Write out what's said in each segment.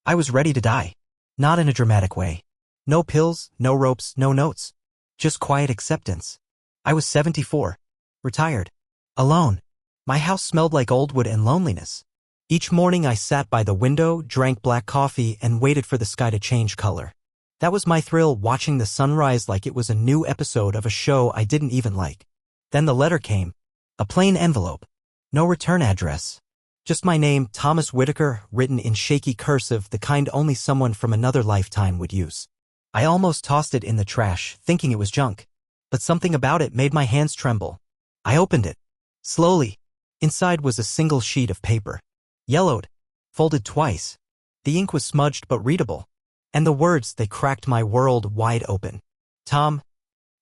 I was ready to die. Not in a dramatic way. No pills, no ropes, no notes. Just quiet acceptance. I was 74. Retired. Alone. My house smelled like old wood and loneliness. Each morning I sat by the window, drank black coffee, and waited for the sky to change color. That was my thrill, watching the sunrise like it was a new episode of a show I didn't even like. Then the letter came. A plain envelope. No return address. Just my name, Thomas Whitaker, written in shaky cursive, the kind only someone from another lifetime would use. I almost tossed it in the trash, thinking it was junk. But something about it made my hands tremble. I opened it. Slowly. Inside was a single sheet of paper. Yellowed. Folded twice. The ink was smudged but readable. And the words, they cracked my world wide open. Tom,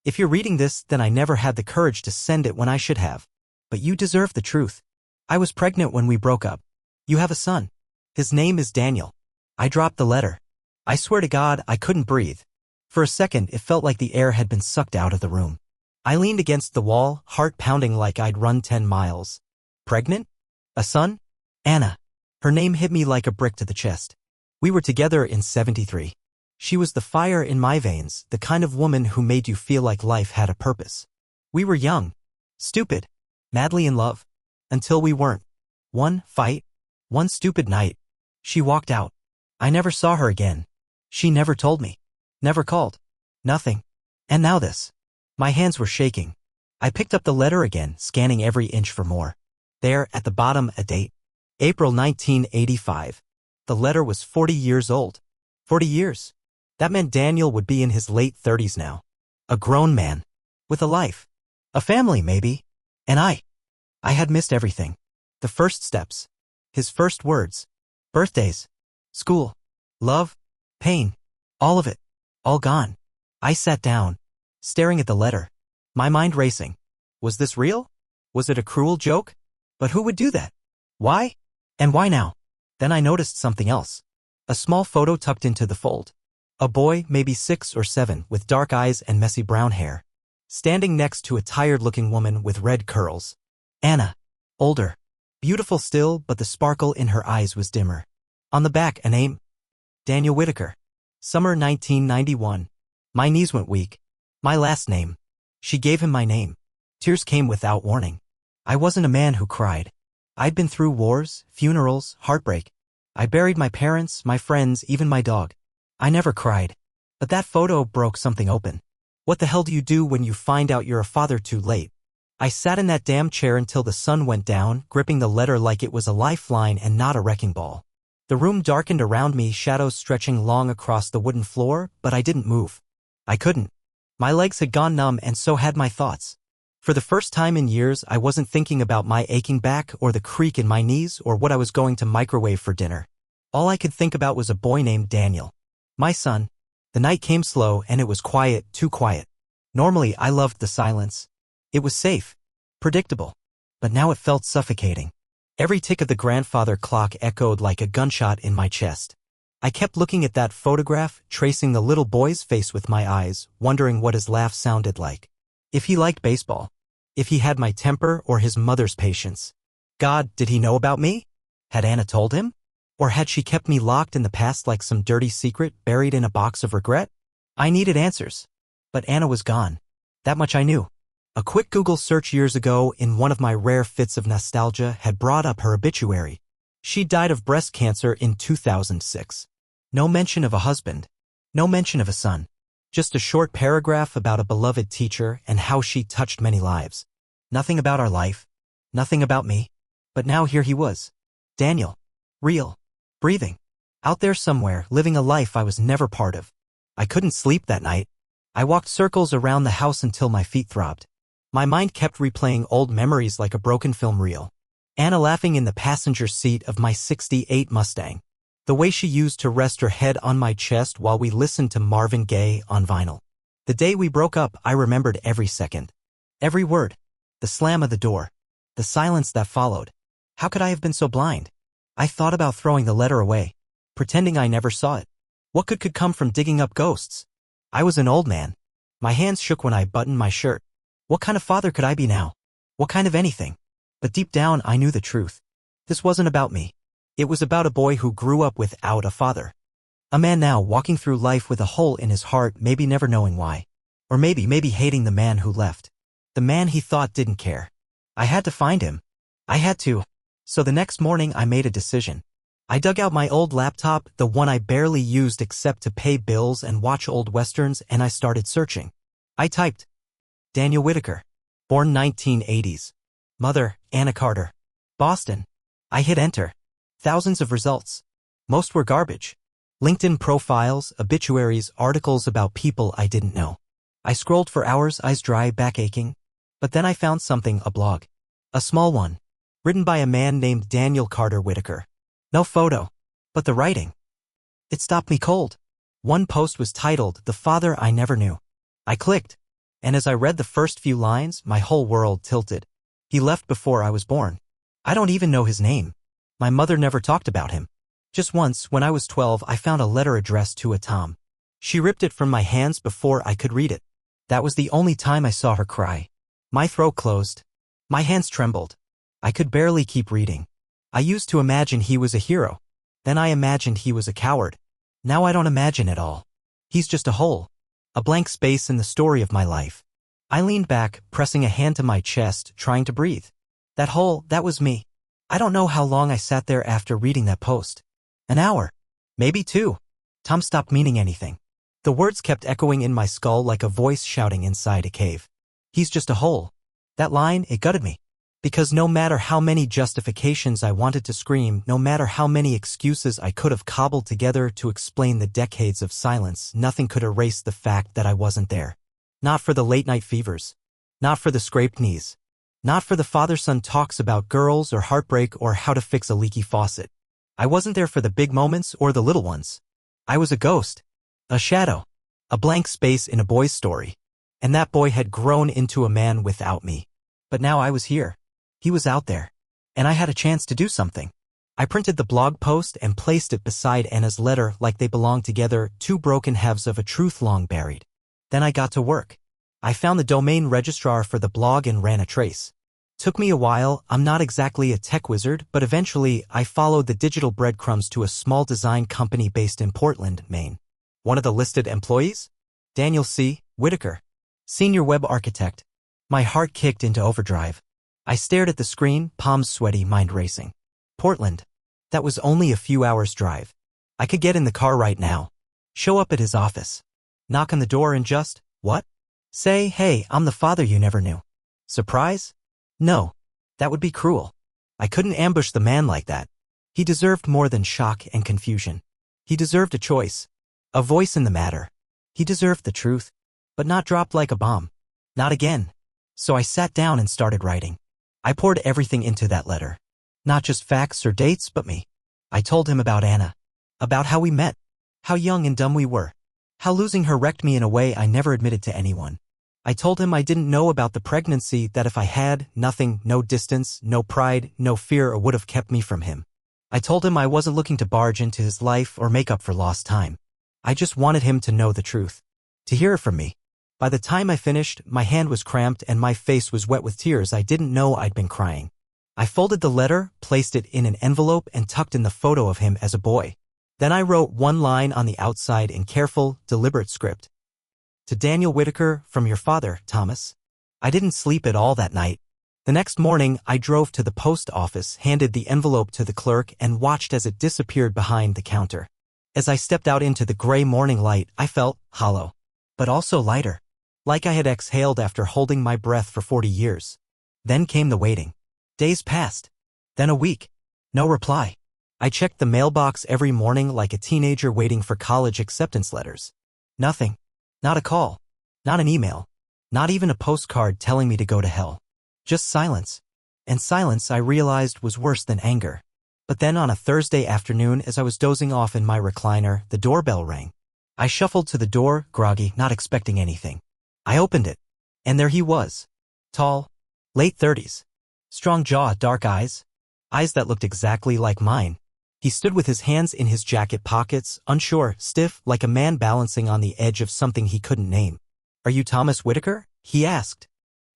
if you're reading this, then I never had the courage to send it when I should have. But you deserve the truth. I was pregnant when we broke up. You have a son. His name is Daniel. I dropped the letter. I swear to God, I couldn't breathe. For a second, it felt like the air had been sucked out of the room. I leaned against the wall, heart pounding like I'd run 10 miles. Pregnant? A son? Anna. Her name hit me like a brick to the chest. We were together in '73. She was the fire in my veins, the kind of woman who made you feel like life had a purpose. We were young. Stupid. Madly in love. Until we weren't. One fight. One stupid night. She walked out. I never saw her again. She never told me. Never called. Nothing. And now this. My hands were shaking. I picked up the letter again, scanning every inch for more. There, at the bottom, a date. April 1985. The letter was 40 years old. 40 years. That meant Daniel would be in his late 30s now. A grown man. With a life. A family, maybe. And I had missed everything. The first steps. His first words. Birthdays. School. Love. Pain. All of it. All gone. I sat down, staring at the letter. My mind racing. Was this real? Was it a cruel joke? But who would do that? Why? And why now? Then I noticed something else. A small photo tucked into the fold. A boy, maybe 6 or 7, with dark eyes and messy brown hair. Standing next to a tired-looking woman with red curls. Anna. Older. Beautiful still, but the sparkle in her eyes was dimmer. On the back, a name. Daniel Whitaker. Summer 1991. My knees went weak. My last name. She gave him my name. Tears came without warning. I wasn't a man who cried. I'd been through wars, funerals, heartbreak. I buried my parents, my friends, even my dog. I never cried. But that photo broke something open. What the hell do you do when you find out you're a father too late? I sat in that damn chair until the sun went down, gripping the letter like it was a lifeline and not a wrecking ball. The room darkened around me, shadows stretching long across the wooden floor, but I didn't move. I couldn't. My legs had gone numb and so had my thoughts. For the first time in years, I wasn't thinking about my aching back or the creak in my knees or what I was going to microwave for dinner. All I could think about was a boy named Daniel. My son. The night came slow and it was quiet, too quiet. Normally, I loved the silence. It was safe. Predictable. But now it felt suffocating. Every tick of the grandfather clock echoed like a gunshot in my chest. I kept looking at that photograph, tracing the little boy's face with my eyes, wondering what his laugh sounded like. If he liked baseball. If he had my temper or his mother's patience. God, did he know about me? Had Anna told him? Or had she kept me locked in the past like some dirty secret buried in a box of regret? I needed answers. But Anna was gone. That much I knew. A quick Google search years ago, in one of my rare fits of nostalgia, had brought up her obituary. She died of breast cancer in 2006. No mention of a husband. No mention of a son. Just a short paragraph about a beloved teacher and how she touched many lives. Nothing about our life. Nothing about me. But now here he was. Daniel. Real. Breathing. Out there somewhere, living a life I was never part of. I couldn't sleep that night. I walked circles around the house until my feet throbbed. My mind kept replaying old memories like a broken film reel. Anna laughing in the passenger seat of my '68 Mustang. The way she used to rest her head on my chest while we listened to Marvin Gaye on vinyl. The day we broke up, I remembered every second. Every word. The slam of the door. The silence that followed. How could I have been so blind? I thought about throwing the letter away. Pretending I never saw it. What could come from digging up ghosts? I was an old man. My hands shook when I buttoned my shirt. What kind of father could I be now? What kind of anything? But deep down I knew the truth. This wasn't about me. It was about a boy who grew up without a father. A man now walking through life with a hole in his heart, maybe never knowing why. Or maybe hating the man who left. The man he thought didn't care. I had to find him. I had to. So the next morning I made a decision. I dug out my old laptop, the one I barely used except to pay bills and watch old westerns, and I started searching. I typed Daniel Whitaker, born 1980s. Mother, Anna Carter. Boston. I hit enter. Thousands of results. Most were garbage. LinkedIn profiles, obituaries, articles about people I didn't know. I scrolled for hours, eyes dry, back aching. But then I found something, a blog. A small one. Written by a man named Daniel Carter Whitaker. No photo. But the writing. It stopped me cold. One post was titled, The Father I Never Knew. I clicked. And as I read the first few lines, my whole world tilted. He left before I was born. I don't even know his name. My mother never talked about him. Just once, when I was 12, I found a letter addressed to a Tom. She ripped it from my hands before I could read it. That was the only time I saw her cry. My throat closed. My hands trembled. I could barely keep reading. I used to imagine he was a hero. Then I imagined he was a coward. Now I don't imagine at all. He's just a hole. A blank space in the story of my life. I leaned back, pressing a hand to my chest, trying to breathe. That hole, that was me. I don't know how long I sat there after reading that post. An hour. Maybe 2. Tom stopped meaning anything. The words kept echoing in my skull like a voice shouting inside a cave. He's just a hole. That line, it gutted me. Because no matter how many justifications I wanted to scream, no matter how many excuses I could have cobbled together to explain the decades of silence, nothing could erase the fact that I wasn't there. Not for the late-night fevers. Not for the scraped knees. Not for the father-son talks about girls or heartbreak or how to fix a leaky faucet. I wasn't there for the big moments or the little ones. I was a ghost. A shadow. A blank space in a boy's story. And that boy had grown into a man without me. But now I was here. He was out there. And I had a chance to do something. I printed the blog post and placed it beside Anna's letter like they belonged together, 2 broken halves of a truth long buried. Then I got to work. I found the domain registrar for the blog and ran a trace. Took me a while, I'm not exactly a tech wizard, but eventually I followed the digital breadcrumbs to a small design company based in Portland, Maine. One of the listed employees? Daniel C. Whitaker. Senior web architect. My heart kicked into overdrive. I stared at the screen, palms sweaty, mind racing. Portland. That was only a few hours' drive. I could get in the car right now. Show up at his office. Knock on the door and just, what? Say, hey, I'm the father you never knew. Surprise? No. That would be cruel. I couldn't ambush the man like that. He deserved more than shock and confusion. He deserved a choice. A voice in the matter. He deserved the truth. But not dropped like a bomb. Not again. So I sat down and started writing. I poured everything into that letter. Not just facts or dates, but me. I told him about Anna. About how we met. How young and dumb we were. How losing her wrecked me in a way I never admitted to anyone. I told him I didn't know about the pregnancy, that if I had, nothing, no distance, no pride, no fear would have kept me from him. I told him I wasn't looking to barge into his life or make up for lost time. I just wanted him to know the truth. To hear it from me. By the time I finished, my hand was cramped and my face was wet with tears. I didn't know I'd been crying. I folded the letter, placed it in an envelope, and tucked in the photo of him as a boy. Then I wrote one line on the outside in careful, deliberate script. To Daniel Whitaker, from your father, Thomas. I didn't sleep at all that night. The next morning, I drove to the post office, handed the envelope to the clerk, and watched as it disappeared behind the counter. As I stepped out into the gray morning light, I felt hollow, but also lighter. Like I had exhaled after holding my breath for 40 years. Then came the waiting. Days passed. Then a week. No reply. I checked the mailbox every morning like a teenager waiting for college acceptance letters. Nothing. Not a call. Not an email. Not even a postcard telling me to go to hell. Just silence. And silence, I realized, was worse than anger. But then on a Thursday afternoon, as I was dozing off in my recliner, the doorbell rang. I shuffled to the door, groggy, not expecting anything. I opened it. And there he was. Tall. Late 30s. Strong jaw, dark eyes. Eyes that looked exactly like mine. He stood with his hands in his jacket pockets, unsure, stiff, like a man balancing on the edge of something he couldn't name. Are you Thomas Whitaker? He asked.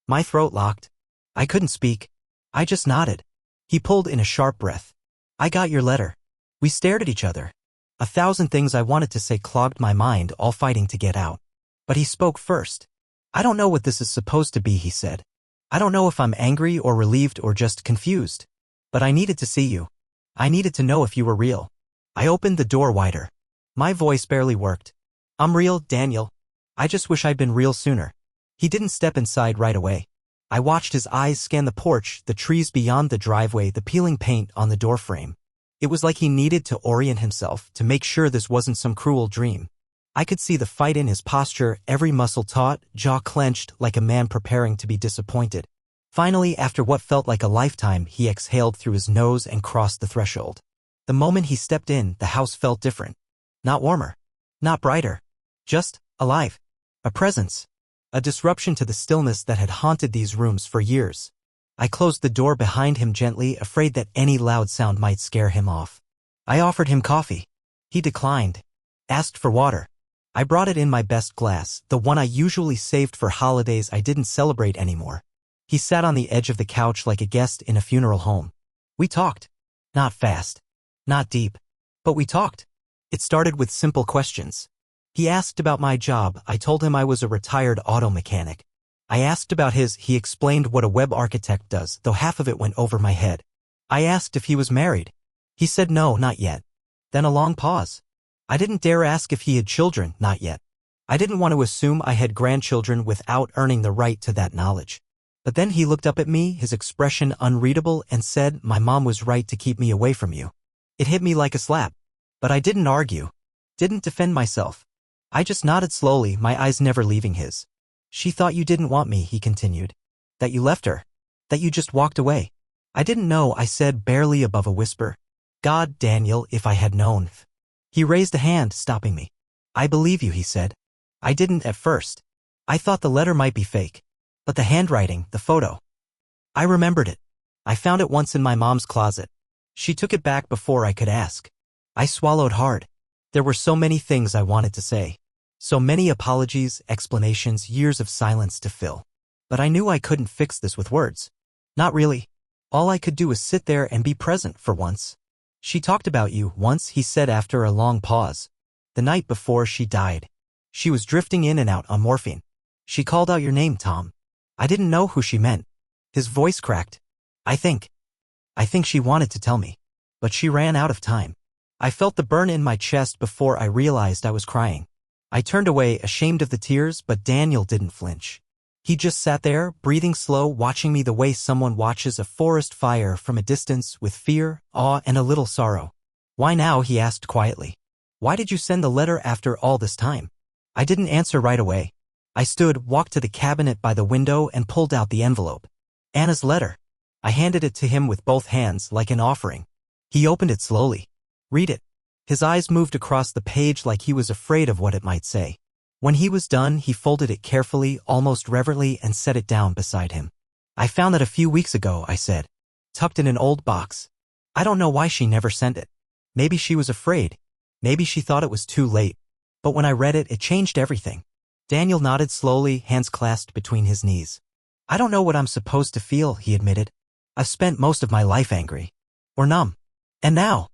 My throat locked. I couldn't speak. I just nodded. He pulled in a sharp breath. I got your letter. We stared at each other. 1,000 things I wanted to say clogged my mind, all fighting to get out. But he spoke first. I don't know what this is supposed to be, he said. I don't know if I'm angry or relieved or just confused. But I needed to see you. I needed to know if you were real. I opened the door wider. My voice barely worked. I'm real, Daniel. I just wish I'd been real sooner. He didn't step inside right away. I watched his eyes scan the porch, the trees beyond the driveway, the peeling paint on the doorframe. It was like he needed to orient himself to make sure this wasn't some cruel dream. I could see the fight in his posture, every muscle taut, jaw clenched like a man preparing to be disappointed. Finally, after what felt like a lifetime, he exhaled through his nose and crossed the threshold. The moment he stepped in, the house felt different. Not warmer. Not brighter. Just alive. A presence. A disruption to the stillness that had haunted these rooms for years. I closed the door behind him gently, afraid that any loud sound might scare him off. I offered him coffee. He declined. Asked for water. I brought it in my best glass, the one I usually saved for holidays I didn't celebrate anymore. He sat on the edge of the couch like a guest in a funeral home. We talked. Not fast. Not deep. But we talked. It started with simple questions. He asked about my job. I told him I was a retired auto mechanic. I asked about his. He explained what a web architect does, though half of it went over my head. I asked if he was married. He said no, not yet. Then a long pause. I didn't dare ask if he had children, not yet. I didn't want to assume I had grandchildren without earning the right to that knowledge. But then he looked up at me, his expression unreadable, and said, my mom was right to keep me away from you. It hit me like a slap. But I didn't argue. Didn't defend myself. I just nodded slowly, my eyes never leaving his. She thought you didn't want me, he continued. That you left her. That you just walked away. I didn't know, I said, barely above a whisper. God, Daniel, if I had known. He raised a hand, stopping me. I believe you, he said. I didn't at first. I thought the letter might be fake. But the handwriting, the photo. I remembered it. I found it once in my mom's closet. She took it back before I could ask. I swallowed hard. There were so many things I wanted to say. So many apologies, explanations, years of silence to fill. But I knew I couldn't fix this with words. Not really. All I could do was sit there and be present for once. She talked about you once, he said after a long pause. The night before she died. She was drifting in and out on morphine. She called out your name, Tom. I didn't know who she meant. His voice cracked. I think she wanted to tell me. But she ran out of time. I felt the burn in my chest before I realized I was crying. I turned away, ashamed of the tears, but Daniel didn't flinch. He just sat there, breathing slow, watching me the way someone watches a forest fire from a distance, with fear, awe, and a little sorrow. Why now, he asked quietly. Why did you send the letter after all this time? I didn't answer right away. I stood, walked to the cabinet by the window, and pulled out the envelope. Anna's letter. I handed it to him with both hands, like an offering. He opened it slowly. Read it. His eyes moved across the page like he was afraid of what it might say. When he was done, he folded it carefully, almost reverently, and set it down beside him. I found it a few weeks ago, I said. Tucked in an old box. I don't know why she never sent it. Maybe she was afraid. Maybe she thought it was too late. But when I read it, it changed everything. Daniel nodded slowly, hands clasped between his knees. I don't know what I'm supposed to feel, he admitted. I've spent most of my life angry. Or numb. And now,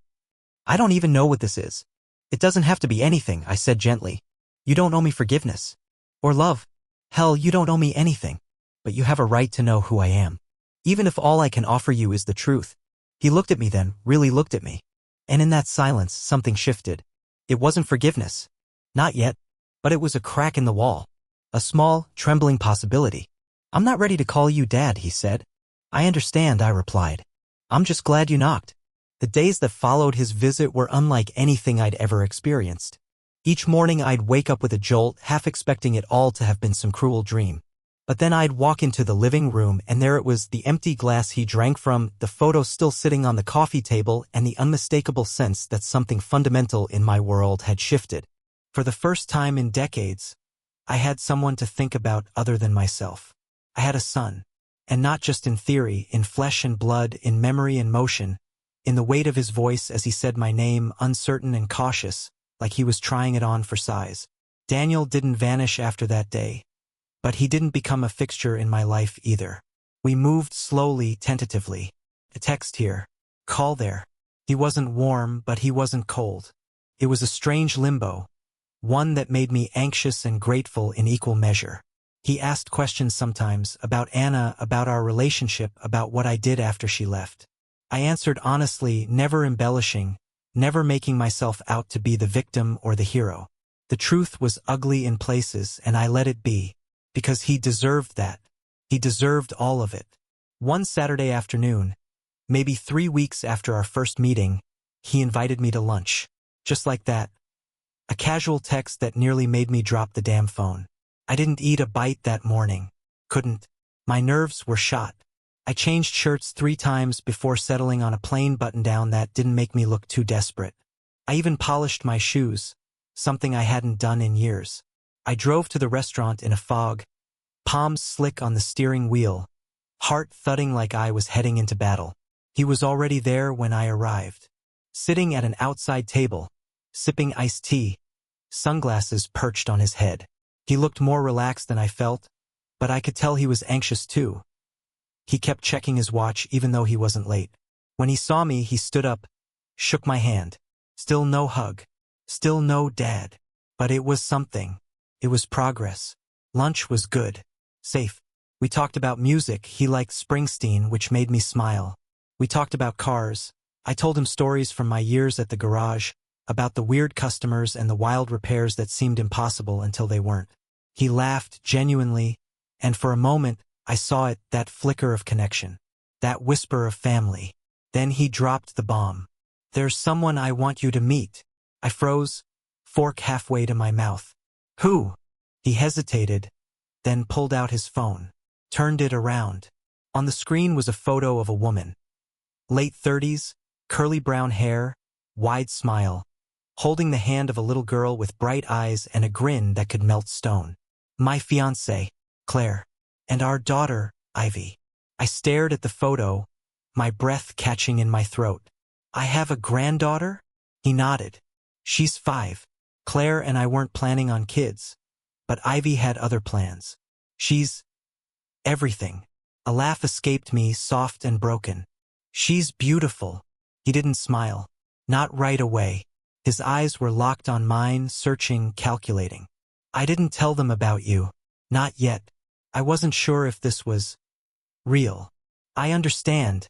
I don't even know what this is. It doesn't have to be anything, I said gently. You don't owe me forgiveness. Or love. Hell, you don't owe me anything. But you have a right to know who I am. Even if all I can offer you is the truth. He looked at me then, really looked at me. And in that silence, something shifted. It wasn't forgiveness. Not yet. But it was a crack in the wall. A small, trembling possibility. I'm not ready to call you Dad, he said. I understand, I replied. I'm just glad you knocked. The days that followed his visit were unlike anything I'd ever experienced. Each morning I'd wake up with a jolt, half expecting it all to have been some cruel dream. But then I'd walk into the living room and there it was, the empty glass he drank from, the photo still sitting on the coffee table, and the unmistakable sense that something fundamental in my world had shifted. For the first time in decades, I had someone to think about other than myself. I had a son. And not just in theory, in flesh and blood, in memory and motion, in the weight of his voice as he said my name, uncertain and cautious, like he was trying it on for size. Daniel didn't vanish after that day. But he didn't become a fixture in my life either. We moved slowly, tentatively. A text here. Call there. He wasn't warm, but he wasn't cold. It was a strange limbo, one that made me anxious and grateful in equal measure. He asked questions sometimes about Anna, about our relationship, about what I did after she left. I answered honestly, never embellishing, never making myself out to be the victim or the hero. The truth was ugly in places, and I let it be, because he deserved that. He deserved all of it. One Saturday afternoon, maybe 3 weeks after our first meeting, he invited me to lunch. Just like that. A casual text that nearly made me drop the damn phone. I didn't eat a bite that morning. Couldn't. My nerves were shot. I changed shirts 3 times before settling on a plain button-down that didn't make me look too desperate. I even polished my shoes, something I hadn't done in years. I drove to the restaurant in a fog, palms slick on the steering wheel, heart thudding like I was heading into battle. He was already there when I arrived. Sitting at an outside table, sipping iced tea, sunglasses perched on his head. He looked more relaxed than I felt, but I could tell he was anxious too. He kept checking his watch even though he wasn't late. When he saw me, he stood up, shook my hand. Still no hug. Still no dad. But it was something. It was progress. Lunch was good. Safe. We talked about music. He liked Springsteen, which made me smile. We talked about cars. I told him stories from my years at the garage, about the weird customers and the wild repairs that seemed impossible until they weren't. He laughed genuinely, and for a moment, I saw it, that flicker of connection, that whisper of family. Then he dropped the bomb. "There's someone I want you to meet." I froze, fork halfway to my mouth. "Who?" He hesitated, then pulled out his phone, turned it around. On the screen was a photo of a woman. Late 30s, curly brown hair, wide smile, holding the hand of a little girl with bright eyes and a grin that could melt stone. My fiancée, Claire, and our daughter, Ivy. I stared at the photo, my breath catching in my throat. "I have a granddaughter?" He nodded. "She's 5. Claire and I weren't planning on kids, but Ivy had other plans. She's everything." A laugh escaped me, soft and broken. "She's beautiful." He didn't smile. Not right away. His eyes were locked on mine, searching, calculating. "I didn't tell them about you. Not yet. I wasn't sure if this was real." "I understand,"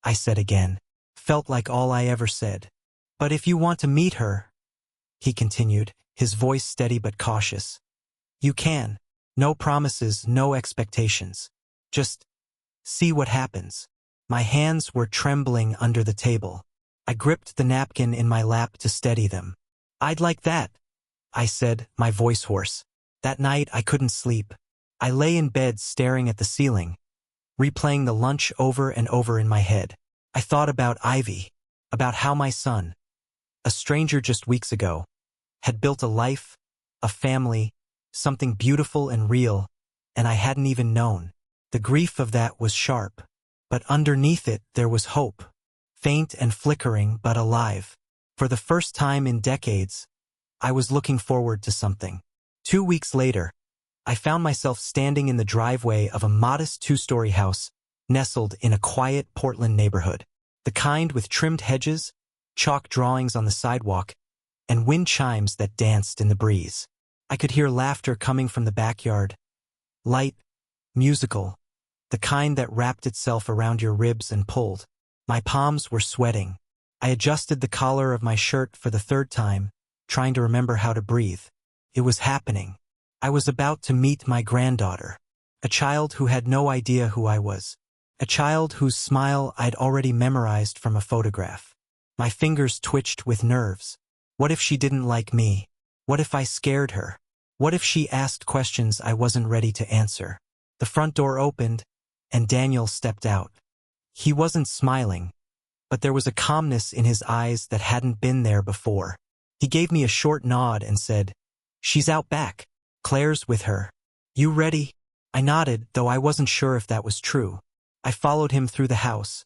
I said again. Felt like all I ever said. "But if you want to meet her," he continued, his voice steady but cautious, "you can. No promises, no expectations. Just see what happens." My hands were trembling under the table. I gripped the napkin in my lap to steady them. "I'd like that," I said, my voice hoarse. That night I couldn't sleep. I lay in bed staring at the ceiling, replaying the lunch over and over in my head. I thought about Ivy, about how my son, a stranger just weeks ago, had built a life, a family, something beautiful and real, and I hadn't even known. The grief of that was sharp, but underneath it there was hope, faint and flickering but alive. For the first time in decades, I was looking forward to something. 2 weeks later, I found myself standing in the driveway of a modest 2-story house, nestled in a quiet Portland neighborhood. The kind with trimmed hedges, chalk drawings on the sidewalk, and wind chimes that danced in the breeze. I could hear laughter coming from the backyard. Light, musical, the kind that wrapped itself around your ribs and pulled. My palms were sweating. I adjusted the collar of my shirt for the 3rd time, trying to remember how to breathe. It was happening. I was about to meet my granddaughter, a child who had no idea who I was, a child whose smile I'd already memorized from a photograph. My fingers twitched with nerves. What if she didn't like me? What if I scared her? What if she asked questions I wasn't ready to answer? The front door opened, and Daniel stepped out. He wasn't smiling, but there was a calmness in his eyes that hadn't been there before. He gave me a short nod and said, "She's out back. Claire's with her. You ready?" I nodded, though I wasn't sure if that was true. I followed him through the house,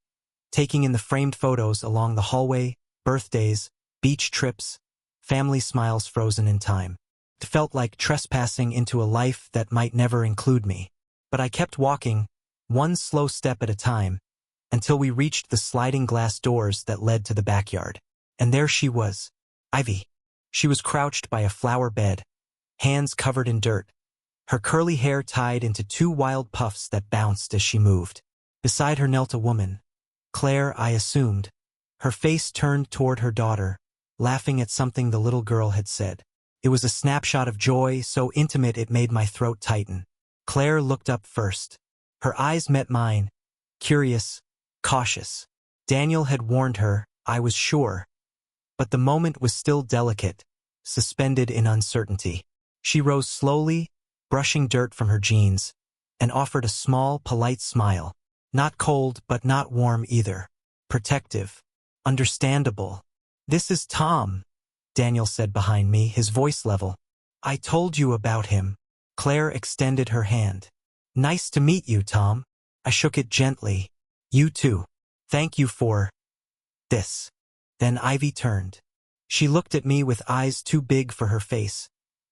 taking in the framed photos along the hallway, birthdays, beach trips, family smiles frozen in time. It felt like trespassing into a life that might never include me. But I kept walking, one slow step at a time, until we reached the sliding glass doors that led to the backyard. And there she was, Ivy. She was crouched by a flower bed, hands covered in dirt, her curly hair tied into two wild puffs that bounced as she moved. Beside her knelt a woman, Claire, I assumed, her face turned toward her daughter, laughing at something the little girl had said. It was a snapshot of joy so intimate it made my throat tighten. Claire looked up first. Her eyes met mine, curious, cautious. Daniel had warned her, I was sure. But the moment was still delicate, suspended in uncertainty. She rose slowly, brushing dirt from her jeans, and offered a small, polite smile. Not cold, but not warm either. Protective. Understandable. This is Tom, Daniel said behind me, his voice level. I told you about him. Claire extended her hand. Nice to meet you, Tom. I shook it gently. You too. Thank you for this. Then Ivy turned. She looked at me with eyes too big for her face,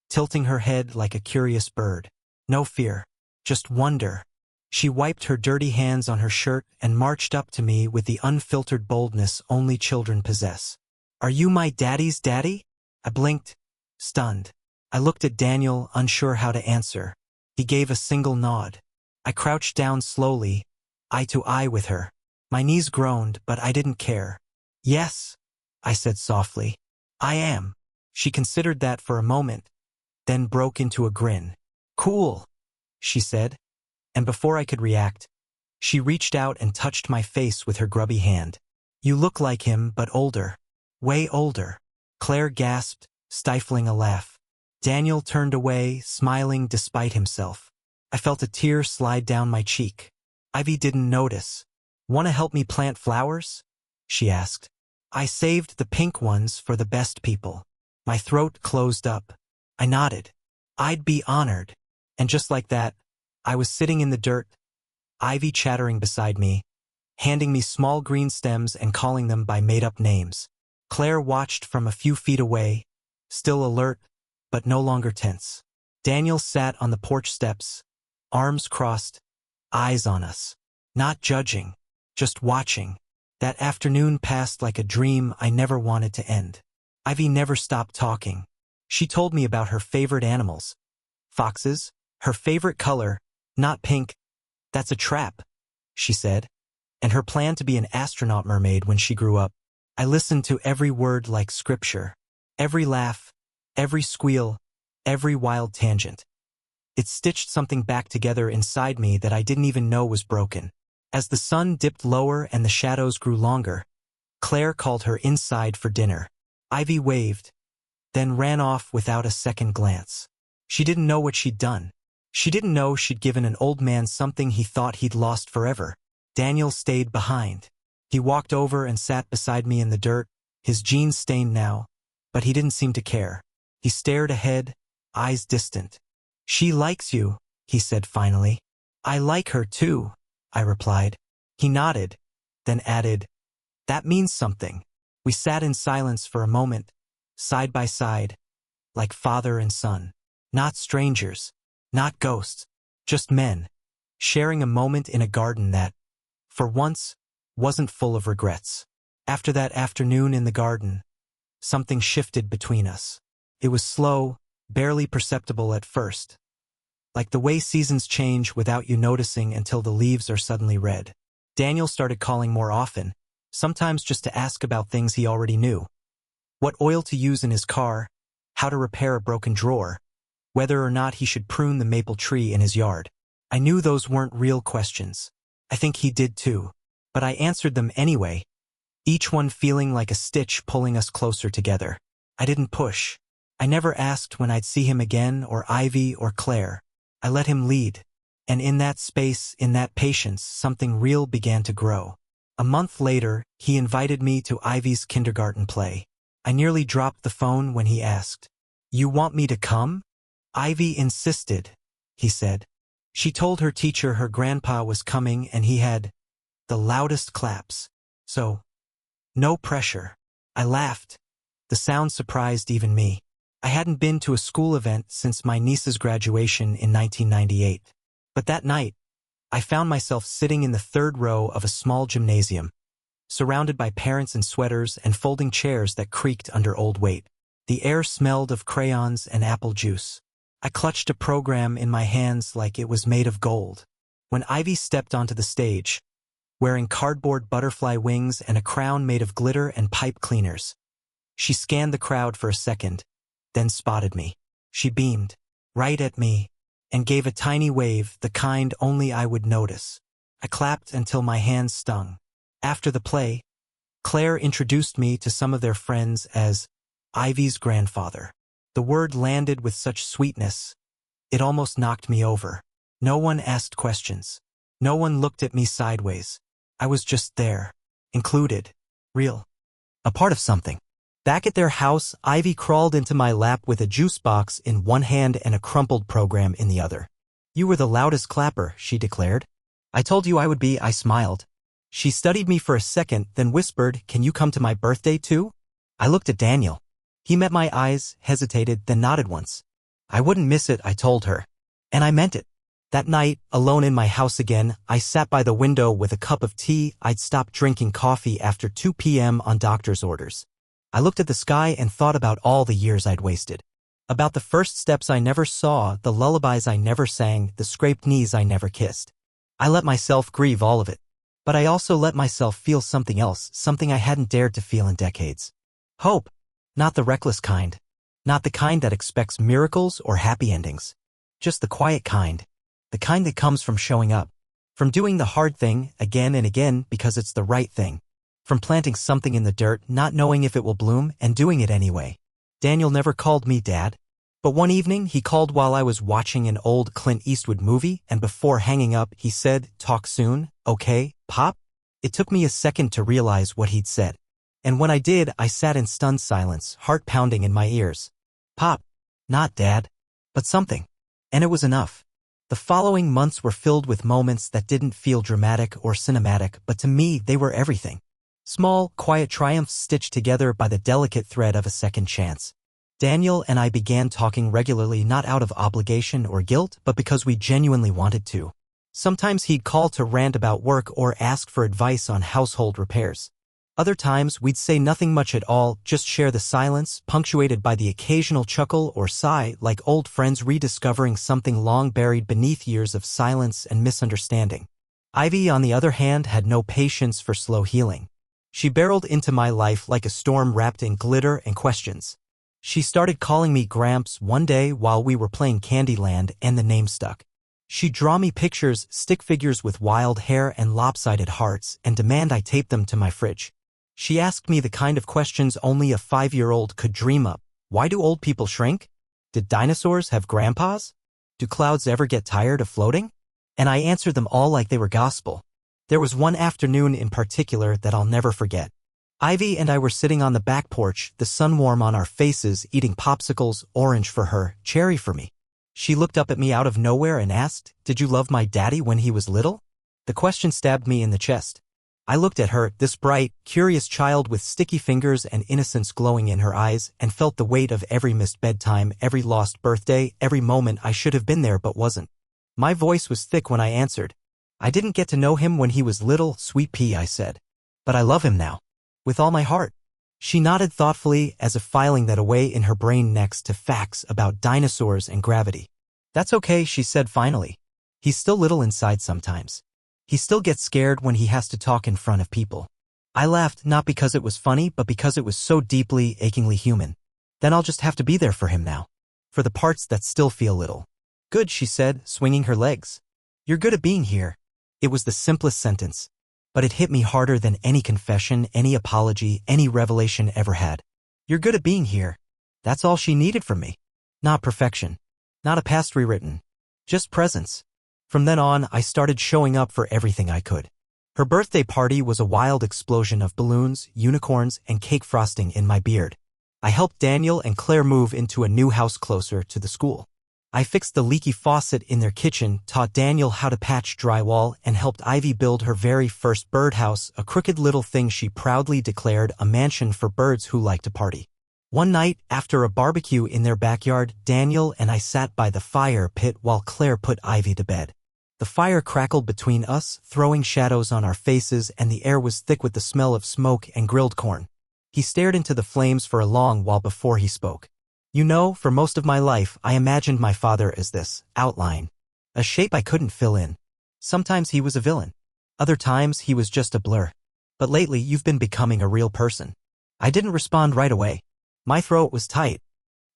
tilting her head like a curious bird. No fear, just wonder. She wiped her dirty hands on her shirt and marched up to me with the unfiltered boldness only children possess. Are you my daddy's daddy? I blinked, stunned. I looked at Daniel, unsure how to answer. He gave a single nod. I crouched down slowly, eye to eye with her. My knees groaned, but I didn't care. Yes, I said softly. I am. She considered that for a moment, then broke into a grin. Cool, she said, and before I could react, she reached out and touched my face with her grubby hand. You look like him, but older. Way older. Claire gasped, stifling a laugh. Daniel turned away, smiling despite himself. I felt a tear slide down my cheek. Ivy didn't notice. Want to help me plant flowers? She asked. I saved the pink ones for the best people. My throat closed up. I nodded. I'd be honored. And just like that, I was sitting in the dirt, Ivy chattering beside me, handing me small green stems and calling them by made-up names. Claire watched from a few feet away, still alert, but no longer tense. Daniel sat on the porch steps, arms crossed, eyes on us. Not judging, just watching. That afternoon passed like a dream I never wanted to end. Ivy never stopped talking. She told me about her favorite animals. Foxes, her favorite color, not pink. That's a trap, she said. And her plan to be an astronaut mermaid when she grew up. I listened to every word like scripture. Every laugh, every squeal, every wild tangent. It stitched something back together inside me that I didn't even know was broken. As the sun dipped lower and the shadows grew longer, Claire called her inside for dinner. Ivy waved, then ran off without a second glance. She didn't know what she'd done. She didn't know she'd given an old man something he thought he'd lost forever. Daniel stayed behind. He walked over and sat beside me in the dirt, his jeans stained now, but he didn't seem to care. He stared ahead, eyes distant. She likes you, he said finally. I like her too, I replied. He nodded, then added, that means something. We sat in silence for a moment, side by side, like father and son. Not strangers, not ghosts, just men, sharing a moment in a garden that, for once, wasn't full of regrets. After that afternoon in the garden, something shifted between us. It was slow, barely perceptible at first, like the way seasons change without you noticing until the leaves are suddenly red. Daniel started calling more often, sometimes just to ask about things he already knew. What oil to use in his car, how to repair a broken drawer, whether or not he should prune the maple tree in his yard. I knew those weren't real questions. I think he did too. But I answered them anyway, each one feeling like a stitch pulling us closer together. I didn't push. I never asked when I'd see him again, or Ivy or Claire. I let him lead. And in that space, in that patience, something real began to grow. A month later, he invited me to Ivy's kindergarten play. I nearly dropped the phone when he asked, "You want me to come?" Ivy insisted, he said. She told her teacher her grandpa was coming and he had the loudest claps. So, no pressure. I laughed. The sound surprised even me. I hadn't been to a school event since my niece's graduation in 1998. But that night, I found myself sitting in the third row of a small gymnasium, surrounded by parents in sweaters and folding chairs that creaked under old weight. The air smelled of crayons and apple juice. I clutched a program in my hands like it was made of gold. When Ivy stepped onto the stage, wearing cardboard butterfly wings and a crown made of glitter and pipe cleaners, she scanned the crowd for a second, then spotted me. She beamed right at me and gave a tiny wave, the kind only I would notice. I clapped until my hands stung. After the play, Claire introduced me to some of their friends as Ivy's grandfather. The word landed with such sweetness, it almost knocked me over. No one asked questions. No one looked at me sideways. I was just there, included, real, a part of something. Back at their house, Ivy crawled into my lap with a juice box in one hand and a crumpled program in the other. "You were the loudest clapper," she declared. "I told you I would be," I smiled. She studied me for a second, then whispered, "Can you come to my birthday too?" I looked at Daniel. He met my eyes, hesitated, then nodded once. I wouldn't miss it, I told her. And I meant it. That night, alone in my house again, I sat by the window with a cup of tea. I'd stopped drinking coffee after 2 p.m. on doctor's orders. I looked at the sky and thought about all the years I'd wasted. About the first steps I never saw, the lullabies I never sang, the scraped knees I never kissed. I let myself grieve all of it. But I also let myself feel something else, something I hadn't dared to feel in decades. Hope. Not the reckless kind. Not the kind that expects miracles or happy endings. Just the quiet kind. The kind that comes from showing up. From doing the hard thing again and again because it's the right thing. From planting something in the dirt, not knowing if it will bloom, and doing it anyway. Daniel never called me Dad. But one evening, he called while I was watching an old Clint Eastwood movie, and before hanging up, he said, "Talk soon, okay, Pop?" It took me a second to realize what he'd said. And when I did, I sat in stunned silence, heart pounding in my ears. Pop. Not Dad. But something. And it was enough. The following months were filled with moments that didn't feel dramatic or cinematic, but to me, they were everything. Small, quiet triumphs stitched together by the delicate thread of a second chance. Daniel and I began talking regularly, not out of obligation or guilt, but because we genuinely wanted to. Sometimes he'd call to rant about work or ask for advice on household repairs. Other times, we'd say nothing much at all, just share the silence, punctuated by the occasional chuckle or sigh, like old friends rediscovering something long buried beneath years of silence and misunderstanding. Ivy, on the other hand, had no patience for slow healing. She barreled into my life like a storm wrapped in glitter and questions. She started calling me Gramps one day while we were playing Candyland, and the name stuck. She'd draw me pictures, stick figures with wild hair and lopsided hearts, and demand I tape them to my fridge. She asked me the kind of questions only a 5-year-old could dream up. Why do old people shrink? Did dinosaurs have grandpas? Do clouds ever get tired of floating? And I answered them all like they were gospel. There was one afternoon in particular that I'll never forget. Ivy and I were sitting on the back porch, the sun warm on our faces, eating popsicles, orange for her, cherry for me. She looked up at me out of nowhere and asked, "Did you love my daddy when he was little?" The question stabbed me in the chest. I looked at her, this bright, curious child with sticky fingers and innocence glowing in her eyes, and felt the weight of every missed bedtime, every lost birthday, every moment I should have been there but wasn't. My voice was thick when I answered. "I didn't get to know him when he was little, sweet pea," I said. "But I love him now. With all my heart." She nodded thoughtfully, as if filing that away in her brain next to facts about dinosaurs and gravity. "That's okay," she said finally. "He's still little inside sometimes. He still gets scared when he has to talk in front of people." I laughed, not because it was funny, but because it was so deeply, achingly human. "Then I'll just have to be there for him now. For the parts that still feel little." "Good," she said, swinging her legs. "You're good at being here." It was the simplest sentence, but it hit me harder than any confession, any apology, any revelation ever had. You're good at being here. That's all she needed from me. Not perfection. Not a past rewritten. Just presence. From then on, I started showing up for everything I could. Her birthday party was a wild explosion of balloons, unicorns, and cake frosting in my beard. I helped Daniel and Claire move into a new house closer to the school. I fixed the leaky faucet in their kitchen, taught Daniel how to patch drywall, and helped Ivy build her very first birdhouse, a crooked little thing she proudly declared a mansion for birds who like to party. One night, after a barbecue in their backyard, Daniel and I sat by the fire pit while Claire put Ivy to bed. The fire crackled between us, throwing shadows on our faces, and the air was thick with the smell of smoke and grilled corn. He stared into the flames for a long while before he spoke. You know, for most of my life, I imagined my father as this outline, a shape I couldn't fill in. Sometimes he was a villain. Other times he was just a blur. But lately you've been becoming a real person. I didn't respond right away. My throat was tight.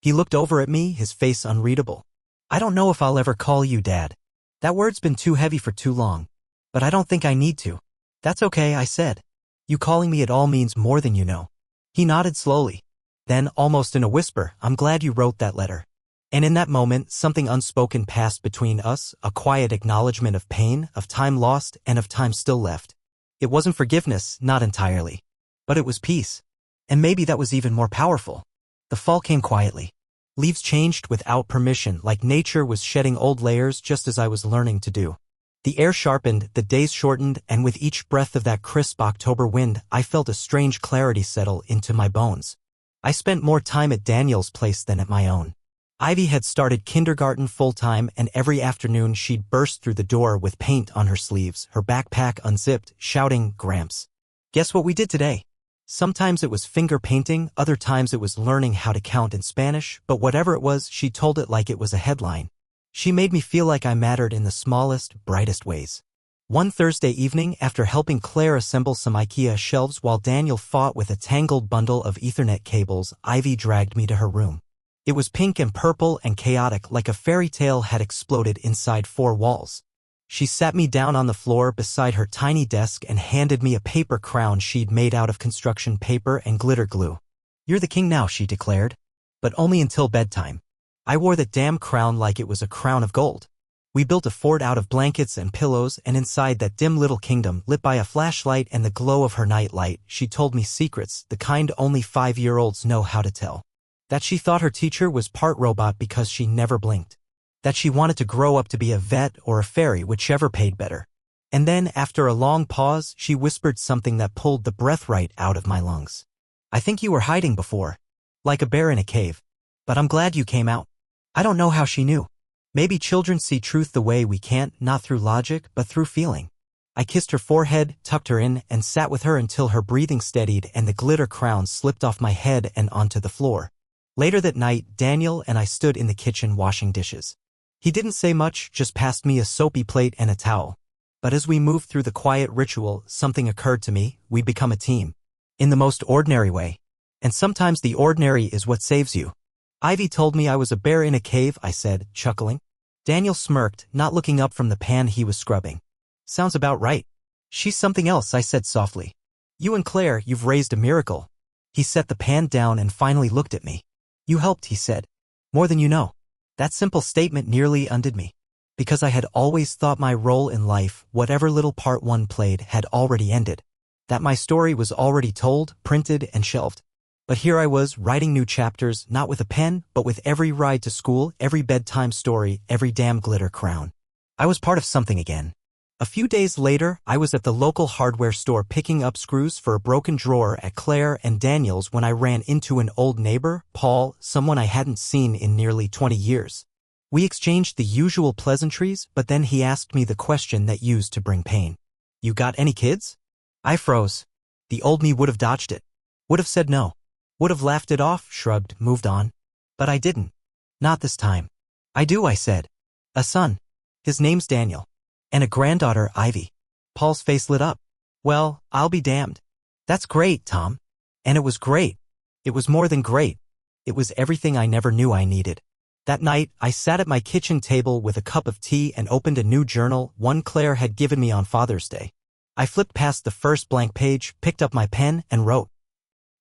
He looked over at me, his face unreadable. I don't know if I'll ever call you Dad. That word's been too heavy for too long. But I don't think I need to. That's okay, I said. You calling me at all means more than you know. He nodded slowly. Then, almost in a whisper, I'm glad you wrote that letter. And in that moment, something unspoken passed between us, a quiet acknowledgement of pain, of time lost, and of time still left. It wasn't forgiveness, not entirely. But it was peace. And maybe that was even more powerful. The fall came quietly. Leaves changed without permission, like nature was shedding old layers just as I was learning to do. The air sharpened, the days shortened, and with each breath of that crisp October wind, I felt a strange clarity settle into my bones. I spent more time at Daniel's place than at my own. Ivy had started kindergarten full-time, and every afternoon she'd burst through the door with paint on her sleeves, her backpack unzipped, shouting, "Gramps, guess what we did today?" Sometimes it was finger painting, other times it was learning how to count in Spanish, but whatever it was, she told it like it was a headline. She made me feel like I mattered in the smallest, brightest ways. One Thursday evening, after helping Claire assemble some IKEA shelves while Daniel fought with a tangled bundle of Ethernet cables, Ivy dragged me to her room. It was pink and purple and chaotic, like a fairy tale had exploded inside four walls. She sat me down on the floor beside her tiny desk and handed me a paper crown she'd made out of construction paper and glitter glue. "You're the king now," she declared. But only until bedtime. I wore that damn crown like it was a crown of gold. We built a fort out of blankets and pillows, and inside that dim little kingdom, lit by a flashlight and the glow of her nightlight, she told me secrets, the kind only 5-year-olds know how to tell. That she thought her teacher was part robot because she never blinked. That she wanted to grow up to be a vet or a fairy, whichever paid better. And then, after a long pause, she whispered something that pulled the breath right out of my lungs. "I think you were hiding before. Like a bear in a cave. But I'm glad you came out." I don't know how she knew. Maybe children see truth the way we can't, not through logic, but through feeling. I kissed her forehead, tucked her in, and sat with her until her breathing steadied and the glitter crown slipped off my head and onto the floor. Later that night, Daniel and I stood in the kitchen washing dishes. He didn't say much, just passed me a soapy plate and a towel. But as we moved through the quiet ritual, something occurred to me: we become a team. In the most ordinary way. And sometimes the ordinary is what saves you. Ivy told me I was a bear in a cave, I said, chuckling. Daniel smirked, not looking up from the pan he was scrubbing. Sounds about right. She's something else, I said softly. You and Claire, you've raised a miracle. He set the pan down and finally looked at me. You helped, he said. More than you know. That simple statement nearly undid me. Because I had always thought my role in life, whatever little part one played, had already ended. That my story was already told, printed, and shelved. But here I was, writing new chapters, not with a pen, but with every ride to school, every bedtime story, every damn glitter crown. I was part of something again. A few days later, I was at the local hardware store picking up screws for a broken drawer at Claire and Daniel's when I ran into an old neighbor, Paul, someone I hadn't seen in nearly 20 years. We exchanged the usual pleasantries, but then he asked me the question that used to bring pain. You got any kids? I froze. The old me would have dodged it. Would have said no. Would have laughed it off, shrugged, moved on. But I didn't. Not this time. I do, I said. A son. His name's Daniel. And a granddaughter, Ivy. Paul's face lit up. Well, I'll be damned. That's great, Tom. And it was great. It was more than great. It was everything I never knew I needed. That night, I sat at my kitchen table with a cup of tea and opened a new journal, one Claire had given me on Father's Day. I flipped past the first blank page, picked up my pen, and wrote.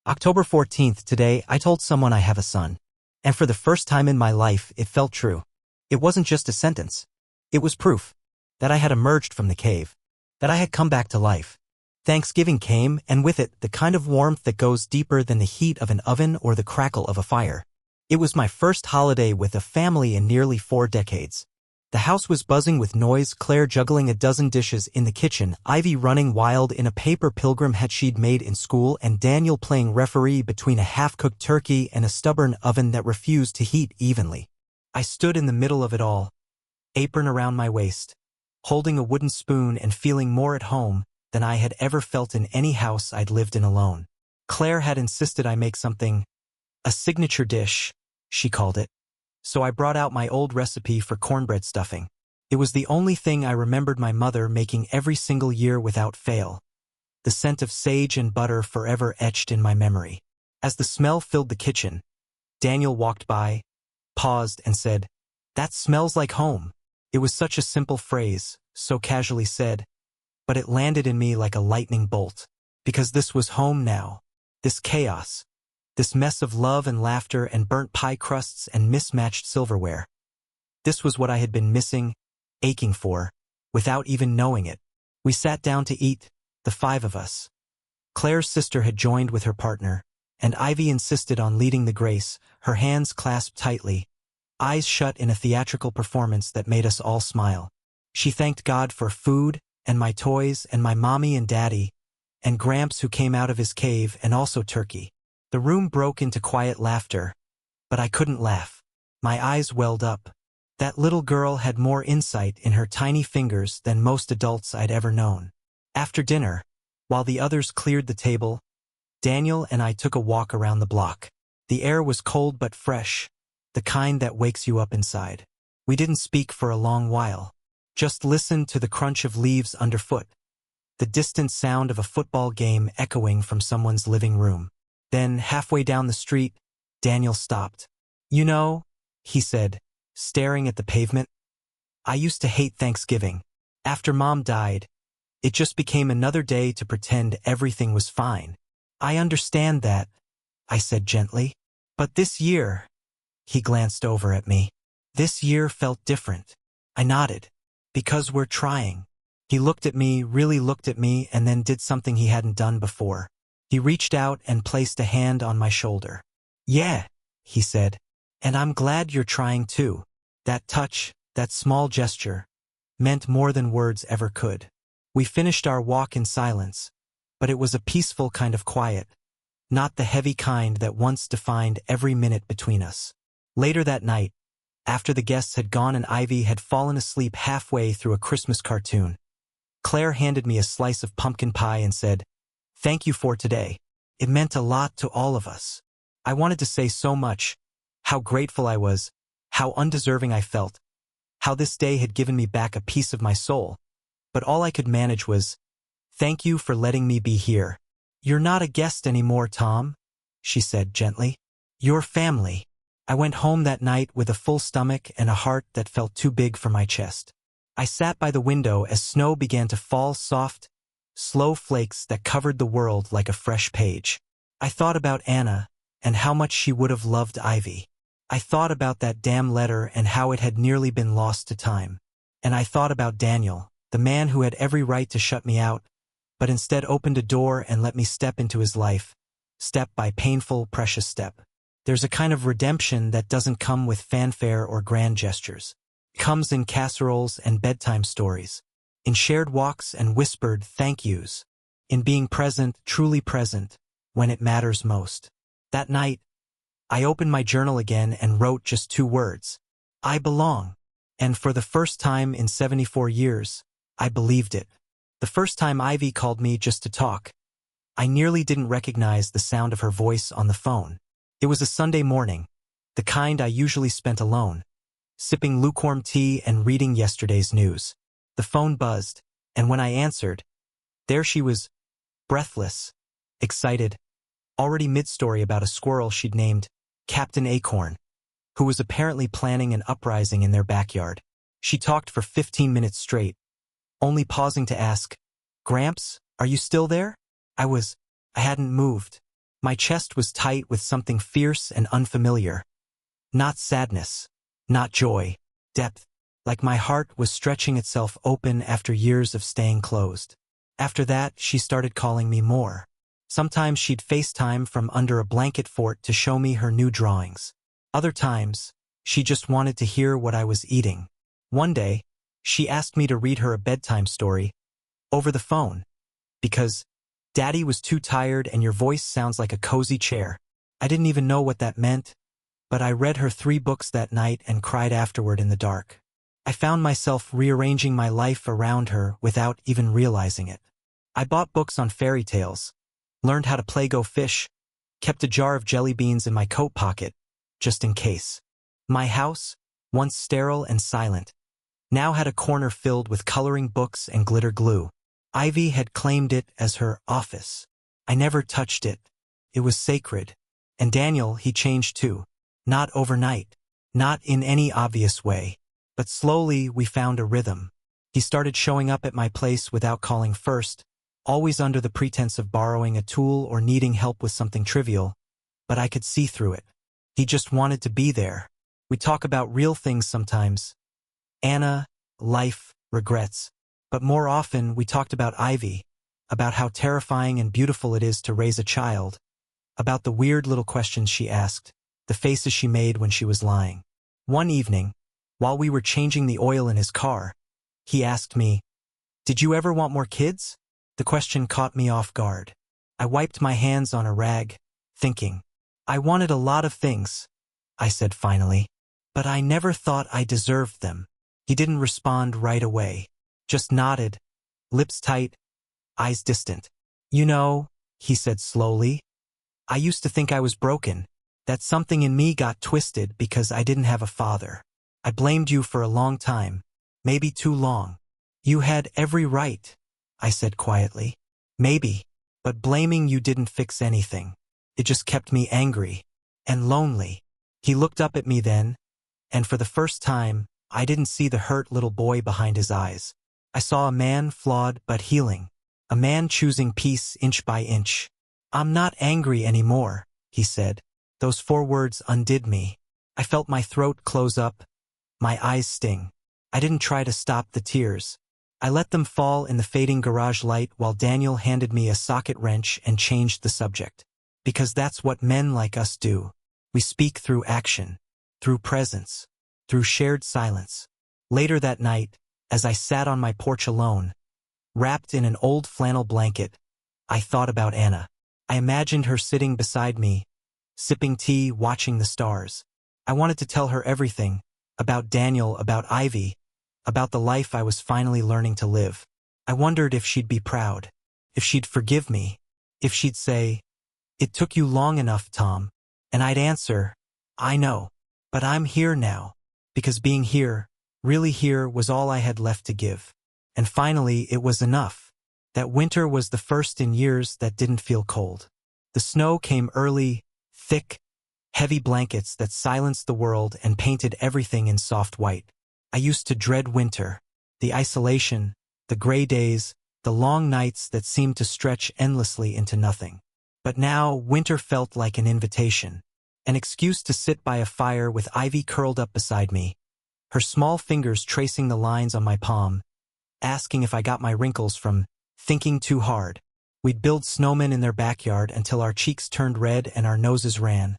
October 14th, today, I told someone I have a son. And for the first time in my life, it felt true. It wasn't just a sentence. It was proof. That I had emerged from the cave. That I had come back to life. Thanksgiving came, and with it, the kind of warmth that goes deeper than the heat of an oven or the crackle of a fire. It was my first holiday with a family in nearly 4 decades. The house was buzzing with noise, Claire juggling a dozen dishes in the kitchen, Ivy running wild in a paper pilgrim hat she'd made in school, and Daniel playing referee between a half-cooked turkey and a stubborn oven that refused to heat evenly. I stood in the middle of it all, apron around my waist, holding a wooden spoon and feeling more at home than I had ever felt in any house I'd lived in alone. Claire had insisted I make something, a signature dish, she called it. So I brought out my old recipe for cornbread stuffing. It was the only thing I remembered my mother making every single year without fail. The scent of sage and butter forever etched in my memory. As the smell filled the kitchen, Daniel walked by, paused, and said, "That smells like home." It was such a simple phrase, so casually said, but it landed in me like a lightning bolt. Because this was home now. This chaos. This mess of love and laughter and burnt pie crusts and mismatched silverware. This was what I had been missing, aching for, without even knowing it. We sat down to eat, the five of us. Claire's sister had joined with her partner, and Ivy insisted on leading the grace, her hands clasped tightly, eyes shut in a theatrical performance that made us all smile. She thanked God for food, and my toys, and my mommy and daddy, and Gramps who came out of his cave, and also Turkey. The room broke into quiet laughter, but I couldn't laugh. My eyes welled up. That little girl had more insight in her tiny fingers than most adults I'd ever known. After dinner, while the others cleared the table, Daniel and I took a walk around the block. The air was cold but fresh, the kind that wakes you up inside. We didn't speak for a long while. Just listened to the crunch of leaves underfoot, the distant sound of a football game echoing from someone's living room. Then, halfway down the street, Daniel stopped. "You know," he said, staring at the pavement, "I used to hate Thanksgiving. After Mom died, it just became another day to pretend everything was fine." "I understand that," I said gently. "But this year," he glanced over at me, "this year felt different." I nodded. "Because we're trying." He looked at me, really looked at me, and then did something he hadn't done before. He reached out and placed a hand on my shoulder. "Yeah," he said, "and I'm glad you're trying too." That touch, that small gesture, meant more than words ever could. We finished our walk in silence, but it was a peaceful kind of quiet, not the heavy kind that once defined every minute between us. Later that night, after the guests had gone and Ivy had fallen asleep halfway through a Christmas cartoon, Claire handed me a slice of pumpkin pie and said, "Thank you for today. It meant a lot to all of us." I wanted to say so much, how grateful I was, how undeserving I felt, how this day had given me back a piece of my soul, but all I could manage was, "Thank you for letting me be here." "You're not a guest anymore, Tom," she said gently. "You're family." I went home that night with a full stomach and a heart that felt too big for my chest. I sat by the window as snow began to fall, soft, slow flakes that covered the world like a fresh page. I thought about Anna and how much she would have loved Ivy. I thought about that damn letter and how it had nearly been lost to time. And I thought about Daniel, the man who had every right to shut me out, but instead opened a door and let me step into his life, step by painful, precious step. There's a kind of redemption that doesn't come with fanfare or grand gestures. It comes in casseroles and bedtime stories, in shared walks and whispered thank yous, in being present, truly present, when it matters most. That night, I opened my journal again and wrote just 2 words. I belong. And for the first time in 74 years, I believed it. The first time Ivy called me just to talk, I nearly didn't recognize the sound of her voice on the phone. It was a Sunday morning, the kind I usually spent alone, sipping lukewarm tea and reading yesterday's news. The phone buzzed, and when I answered, there she was, breathless, excited, already mid-story about a squirrel she'd named Captain Acorn, who was apparently planning an uprising in their backyard. She talked for 15 minutes straight, only pausing to ask, "Gramps, are you still there?" I hadn't moved. My chest was tight with something fierce and unfamiliar. Not sadness, not joy, depth, like my heart was stretching itself open after years of staying closed. After that, she started calling me more. Sometimes she'd FaceTime from under a blanket fort to show me her new drawings. Other times, she just wanted to hear what I was eating. One day, she asked me to read her a bedtime story over the phone, because Daddy was too tired and your voice sounds like a cozy chair. I didn't even know what that meant, but I read her 3 books that night and cried afterward in the dark. I found myself rearranging my life around her without even realizing it. I bought books on fairy tales, learned how to play go fish, kept a jar of jelly beans in my coat pocket, just in case. My house, once sterile and silent, now had a corner filled with coloring books and glitter glue. Ivy had claimed it as her office. I never touched it. It was sacred. And Daniel, he changed too. Not overnight. Not in any obvious way. But slowly we found a rhythm. He started showing up at my place without calling first, always under the pretense of borrowing a tool or needing help with something trivial, but I could see through it. He just wanted to be there. We talk about real things sometimes. Anna, life, regrets. But more often we talked about Ivy, about how terrifying and beautiful it is to raise a child, about the weird little questions she asked, the faces she made when she was lying. One evening, while we were changing the oil in his car, he asked me, "Did you ever want more kids?" The question caught me off guard. I wiped my hands on a rag, thinking, "I wanted a lot of things," I said finally, "but I never thought I deserved them." He didn't respond right away, just nodded, lips tight, eyes distant. "You know," he said slowly, "I used to think I was broken, that something in me got twisted because I didn't have a father. I blamed you for a long time, maybe too long." "You had every right," I said quietly. "Maybe, but blaming you didn't fix anything. It just kept me angry and lonely." He looked up at me then, and for the first time, I didn't see the hurt little boy behind his eyes. I saw a man flawed but healing, a man choosing peace inch by inch. "I'm not angry anymore," he said. Those 4 words undid me. I felt my throat close up, my eyes sting. I didn't try to stop the tears. I let them fall in the fading garage light while Daniel handed me a socket wrench and changed the subject. Because that's what men like us do. We speak through action, through presence, through shared silence. Later that night, as I sat on my porch alone, wrapped in an old flannel blanket, I thought about Anna. I imagined her sitting beside me, sipping tea, watching the stars. I wanted to tell her everything, about Daniel, about Ivy, about the life I was finally learning to live. I wondered if she'd be proud, if she'd forgive me, if she'd say, "It took you long enough, Tom." And I'd answer, "I know, but I'm here now," because being here, really here, was all I had left to give. And finally, it was enough. That winter was the first in years that didn't feel cold. The snow came early, thick, heavy blankets that silenced the world and painted everything in soft white. I used to dread winter, the isolation, the gray days, the long nights that seemed to stretch endlessly into nothing. But now winter felt like an invitation, an excuse to sit by a fire with Ivy curled up beside me, her small fingers tracing the lines on my palm, asking if I got my wrinkles from thinking too hard. We'd build snowmen in their backyard until our cheeks turned red and our noses ran,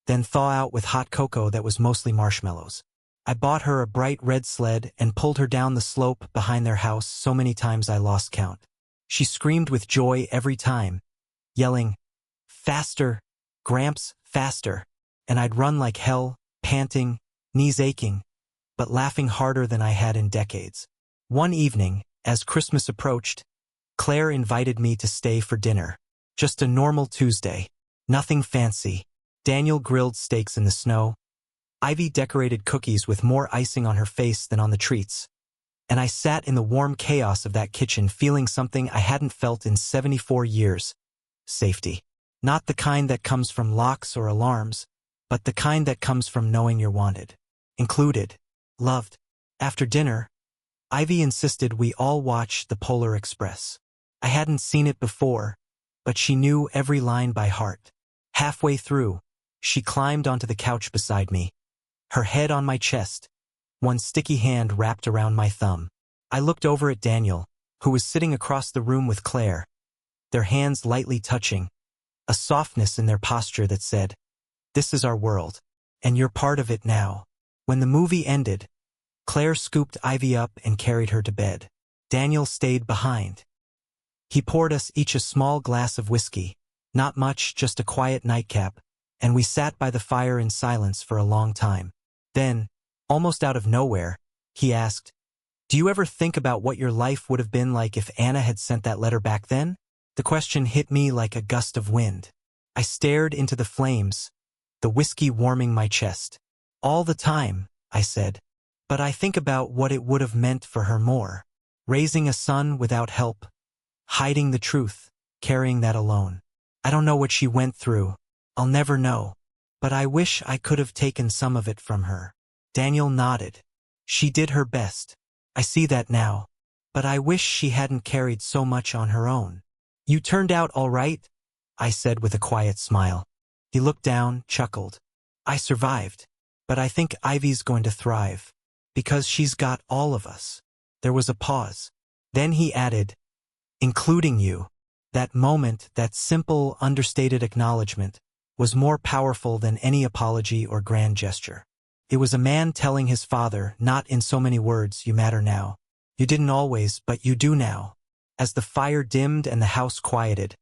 then thaw out with hot cocoa that was mostly marshmallows. I bought her a bright red sled and pulled her down the slope behind their house so many times I lost count. She screamed with joy every time, yelling, "Faster, Gramps, faster," and I'd run like hell, panting, knees aching, but laughing harder than I had in decades. One evening, as Christmas approached, Claire invited me to stay for dinner. Just a normal Tuesday. Nothing fancy. Daniel grilled steaks in the snow. Ivy decorated cookies with more icing on her face than on the treats. And I sat in the warm chaos of that kitchen feeling something I hadn't felt in 74 years. Safety. Not the kind that comes from locks or alarms, but the kind that comes from knowing you're wanted, included, loved. After dinner, Ivy insisted we all watch The Polar Express. I hadn't seen it before, but she knew every line by heart. Halfway through, she climbed onto the couch beside me, her head on my chest, one sticky hand wrapped around my thumb. I looked over at Daniel, who was sitting across the room with Claire, their hands lightly touching, a softness in their posture that said, "This is our world, and you're part of it now." When the movie ended, Claire scooped Ivy up and carried her to bed. Daniel stayed behind. He poured us each a small glass of whiskey, not much, just a quiet nightcap, and we sat by the fire in silence for a long time. Then, almost out of nowhere, He asked, "Do you ever think about what your life would have been like if Anna had sent that letter back then?" The question hit me like a gust of wind. I stared into the flames, the whiskey warming my chest. "All the time," I said. "But I think about what it would have meant for her more. Raising a son without help, hiding the truth, carrying that alone. I don't know what she went through. I'll never know. But I wish I could have taken some of it from her." Daniel nodded. "She did her best. I see that now. But I wish she hadn't carried so much on her own." "You turned out all right," I said with a quiet smile. He looked down, chuckled. "I survived. But I think Ivy's going to thrive. Because she's got all of us." There was a pause. Then he added, "Including you." That moment, that simple, understated acknowledgement, was more powerful than any apology or grand gesture. It was a man telling his father, not in so many words, "You matter now. You didn't always, but you do now." As the fire dimmed and the house quieted,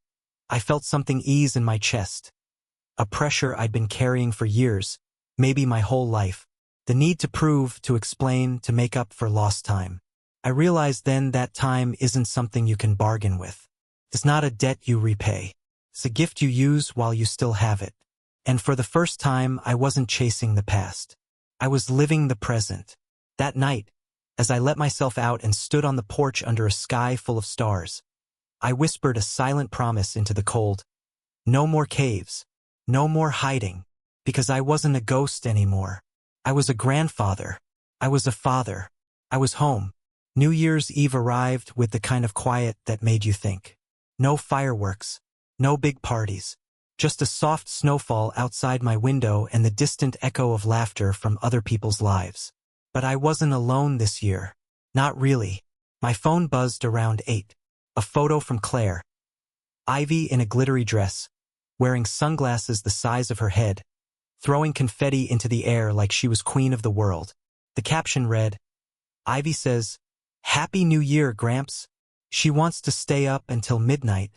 I felt something ease in my chest. A pressure I'd been carrying for years, maybe my whole life. The need to prove, to explain, to make up for lost time. I realized then that time isn't something you can bargain with. It's not a debt you repay. It's a gift you use while you still have it. And for the first time, I wasn't chasing the past. I was living the present. That night, as I let myself out and stood on the porch under a sky full of stars, I whispered a silent promise into the cold. No more caves. No more hiding. Because I wasn't a ghost anymore. I was a grandfather. I was a father. I was home. New Year's Eve arrived with the kind of quiet that made you think. No fireworks. No big parties. Just a soft snowfall outside my window and the distant echo of laughter from other people's lives. But I wasn't alone this year. Not really. My phone buzzed around 8. A photo from Claire. Ivy in a glittery dress, wearing sunglasses the size of her head, throwing confetti into the air like she was queen of the world. The caption read, "Ivy says, 'Happy New Year, Gramps.' She wants to stay up until midnight,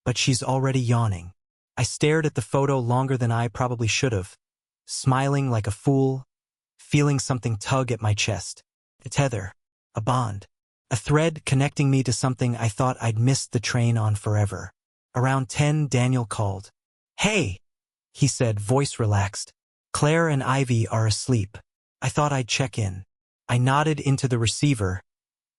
but she's already yawning." I stared at the photo longer than I probably should have, smiling like a fool, feeling something tug at my chest. A tether, a bond, a thread connecting me to something I thought I'd missed the train on forever. Around 10, Daniel called. "Hey," he said, voice relaxed. "Claire and Ivy are asleep. I thought I'd check in." I nodded into the receiver,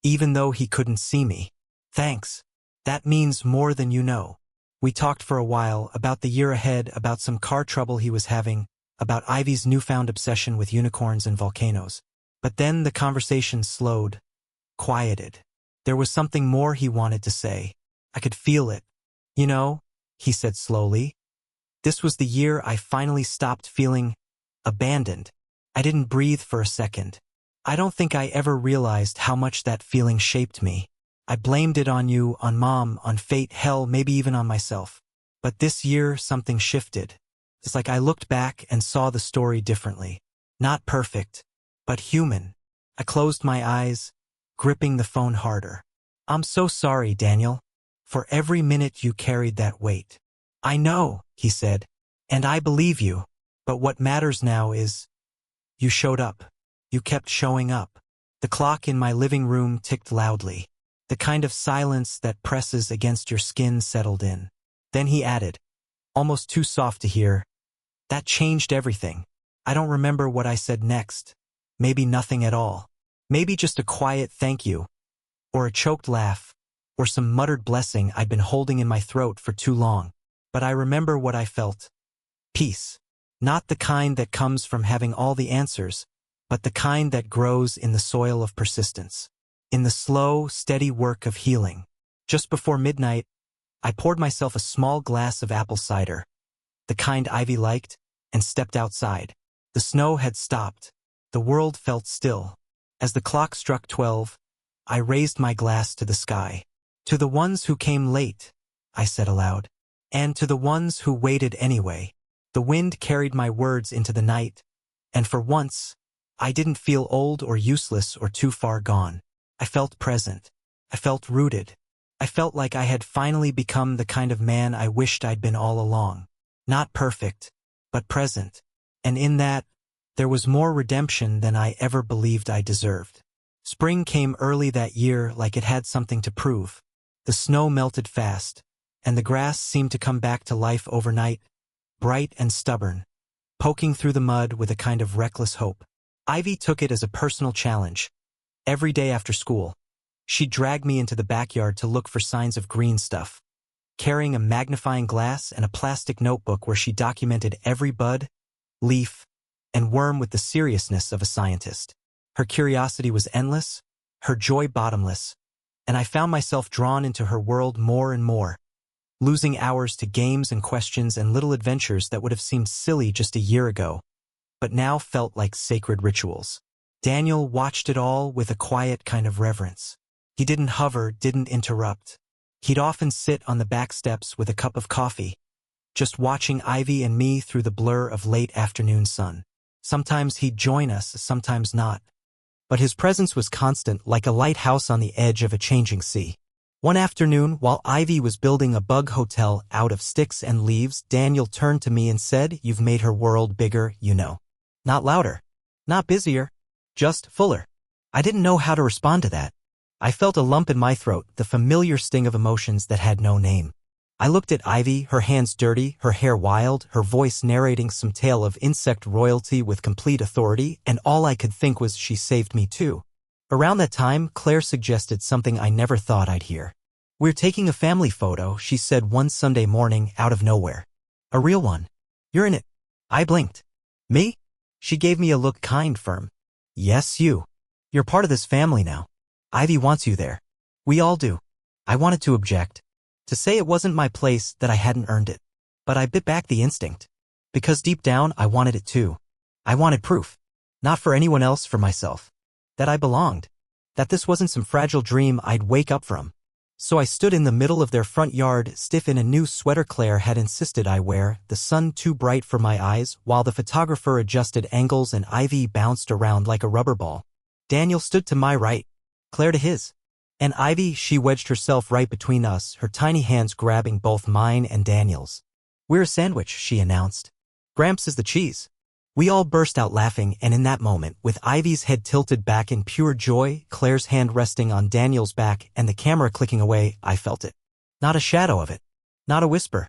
even though he couldn't see me. "Thanks. That means more than you know." We talked for a while about the year ahead, about some car trouble he was having, about Ivy's newfound obsession with unicorns and volcanoes. But then the conversation slowed, quieted. There was something more he wanted to say. I could feel it. "You know," he said slowly, "this was the year I finally stopped feeling abandoned." I didn't breathe for a second. I don't think I ever realized how much that feeling shaped me. I blamed it on you, on Mom, on fate, hell, maybe even on myself. But this year, something shifted. It's like I looked back and saw the story differently. Not perfect, but human. I closed my eyes, gripping the phone harder. "I'm so sorry, Daniel, for every minute you carried that weight." "I know," he said, "and I believe you. But what matters now is you showed up. You kept showing up." The clock in my living room ticked loudly. The kind of silence that presses against your skin settled in. Then he added, almost too soft to hear, "That changed everything." I don't remember what I said next. Maybe nothing at all. Maybe just a quiet thank you, or a choked laugh, or some muttered blessing I'd been holding in my throat for too long. But I remember what I felt. Peace. Not the kind that comes from having all the answers, but the kind that grows in the soil of persistence. In the slow, steady work of healing. Just before midnight, I poured myself a small glass of apple cider, the kind Ivy liked, and stepped outside. The snow had stopped. The world felt still. As the clock struck 12, I raised my glass to the sky. "To the ones who came late," I said aloud. "And to the ones who waited anyway." The wind carried my words into the night, and for once, I didn't feel old or useless or too far gone. I felt present. I felt rooted. I felt like I had finally become the kind of man I wished I'd been all along. Not perfect, but present. And in that, there was more redemption than I ever believed I deserved. Spring came early that year like it had something to prove. The snow melted fast, and the grass seemed to come back to life overnight, bright and stubborn, poking through the mud with a kind of reckless hope. Ivy took it as a personal challenge. Every day after school, she'd drag me into the backyard to look for signs of green stuff, carrying a magnifying glass and a plastic notebook where she documented every bud, leaf, and worm with the seriousness of a scientist. Her curiosity was endless, her joy bottomless, and I found myself drawn into her world more and more, losing hours to games and questions and little adventures that would have seemed silly just a year ago, but now felt like sacred rituals. Daniel watched it all with a quiet kind of reverence. He didn't hover, didn't interrupt. He'd often sit on the back steps with a cup of coffee, just watching Ivy and me through the blur of late afternoon sun. Sometimes he'd join us, sometimes not. But his presence was constant, like a lighthouse on the edge of a changing sea. One afternoon, while Ivy was building a bug hotel out of sticks and leaves, Daniel turned to me and said, "You've made her world bigger, you know. Not louder, not busier, just fuller." I didn't know how to respond to that. I felt a lump in my throat, the familiar sting of emotions that had no name. I looked at Ivy, her hands dirty, her hair wild, her voice narrating some tale of insect royalty with complete authority, and all I could think was she saved me too. Around that time, Claire suggested something I never thought I'd hear. "We're taking a family photo," she said one Sunday morning out of nowhere. "A real one. You're in it." I blinked. "Me?" She gave me a look, kind, firm. "Yes, you. You're part of this family now. Ivy wants you there. We all do." I wanted to object, to say it wasn't my place, that I hadn't earned it. But I bit back the instinct. Because deep down, I wanted it too. I wanted proof. Not for anyone else, for myself. That I belonged. That this wasn't some fragile dream I'd wake up from. So I stood in the middle of their front yard, stiff in a new sweater Claire had insisted I wear, the sun too bright for my eyes, while the photographer adjusted angles and Ivy bounced around like a rubber ball. Daniel stood to my right, Claire to his. And Ivy, she wedged herself right between us, her tiny hands grabbing both mine and Daniel's. "We're a sandwich," she announced. "Gramps is the cheese." We all burst out laughing, and in that moment, with Ivy's head tilted back in pure joy, Claire's hand resting on Daniel's back, and the camera clicking away, I felt it. Not a shadow of it. Not a whisper.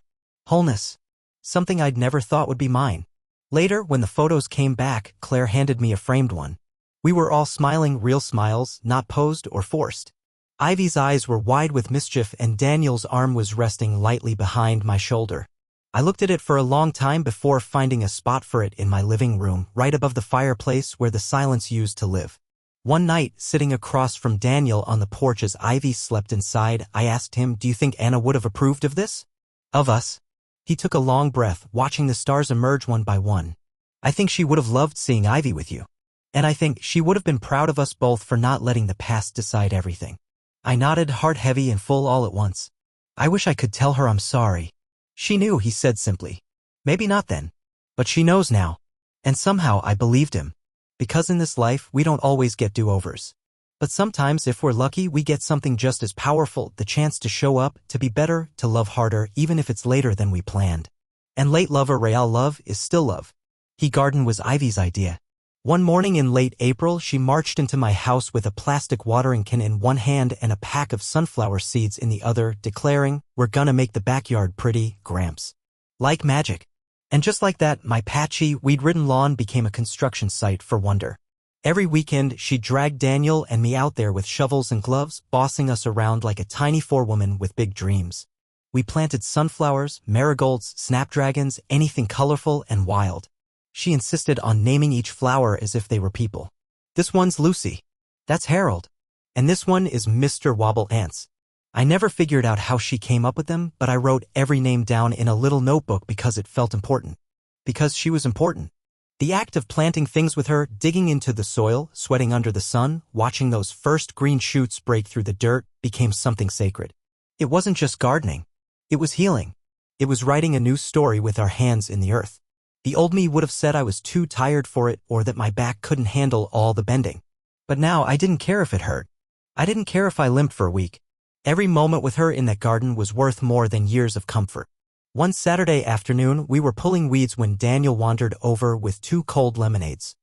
Wholeness. Something I'd never thought would be mine. Later, when the photos came back, Claire handed me a framed one. We were all smiling, real smiles, not posed or forced. Ivy's eyes were wide with mischief, and Daniel's arm was resting lightly behind my shoulder. I looked at it for a long time before finding a spot for it in my living room, right above the fireplace where the silence used to live. One night, sitting across from Daniel on the porch as Ivy slept inside, I asked him, "Do you think Anna would have approved of this? Of us?" He took a long breath, watching the stars emerge one by one. "I think she would have loved seeing Ivy with you. And I think she would have been proud of us both for not letting the past decide everything." I nodded, heart heavy and full all at once. "I wish I could tell her I'm sorry." "She knew," he said simply. "Maybe not then. But she knows now." And somehow I believed him. Because in this life, we don't always get do-overs. But sometimes, if we're lucky, we get something just as powerful, the chance to show up, to be better, to love harder, even if it's later than we planned. And late love, or real love, is still love. He garden was Ivy's idea. One morning in late April, she marched into my house with a plastic watering can in one hand and a pack of sunflower seeds in the other, declaring, "We're gonna make the backyard pretty, Gramps." Like magic. And just like that, my patchy, weed-ridden lawn became a construction site for wonder. Every weekend, she dragged Daniel and me out there with shovels and gloves, bossing us around like a tiny forewoman with big dreams. We planted sunflowers, marigolds, snapdragons, anything colorful and wild. She insisted on naming each flower as if they were people. "This one's Lucy. That's Harold. And this one is Mr. Wobble Ants." I never figured out how she came up with them, but I wrote every name down in a little notebook because it felt important. Because she was important. The act of planting things with her, digging into the soil, sweating under the sun, watching those first green shoots break through the dirt, became something sacred. It wasn't just gardening. It was healing. It was writing a new story with our hands in the earth. The old me would have said I was too tired for it, or that my back couldn't handle all the bending. But now I didn't care if it hurt. I didn't care if I limped for a week. Every moment with her in that garden was worth more than years of comfort. One Saturday afternoon, we were pulling weeds when Daniel wandered over with 2 cold lemonades.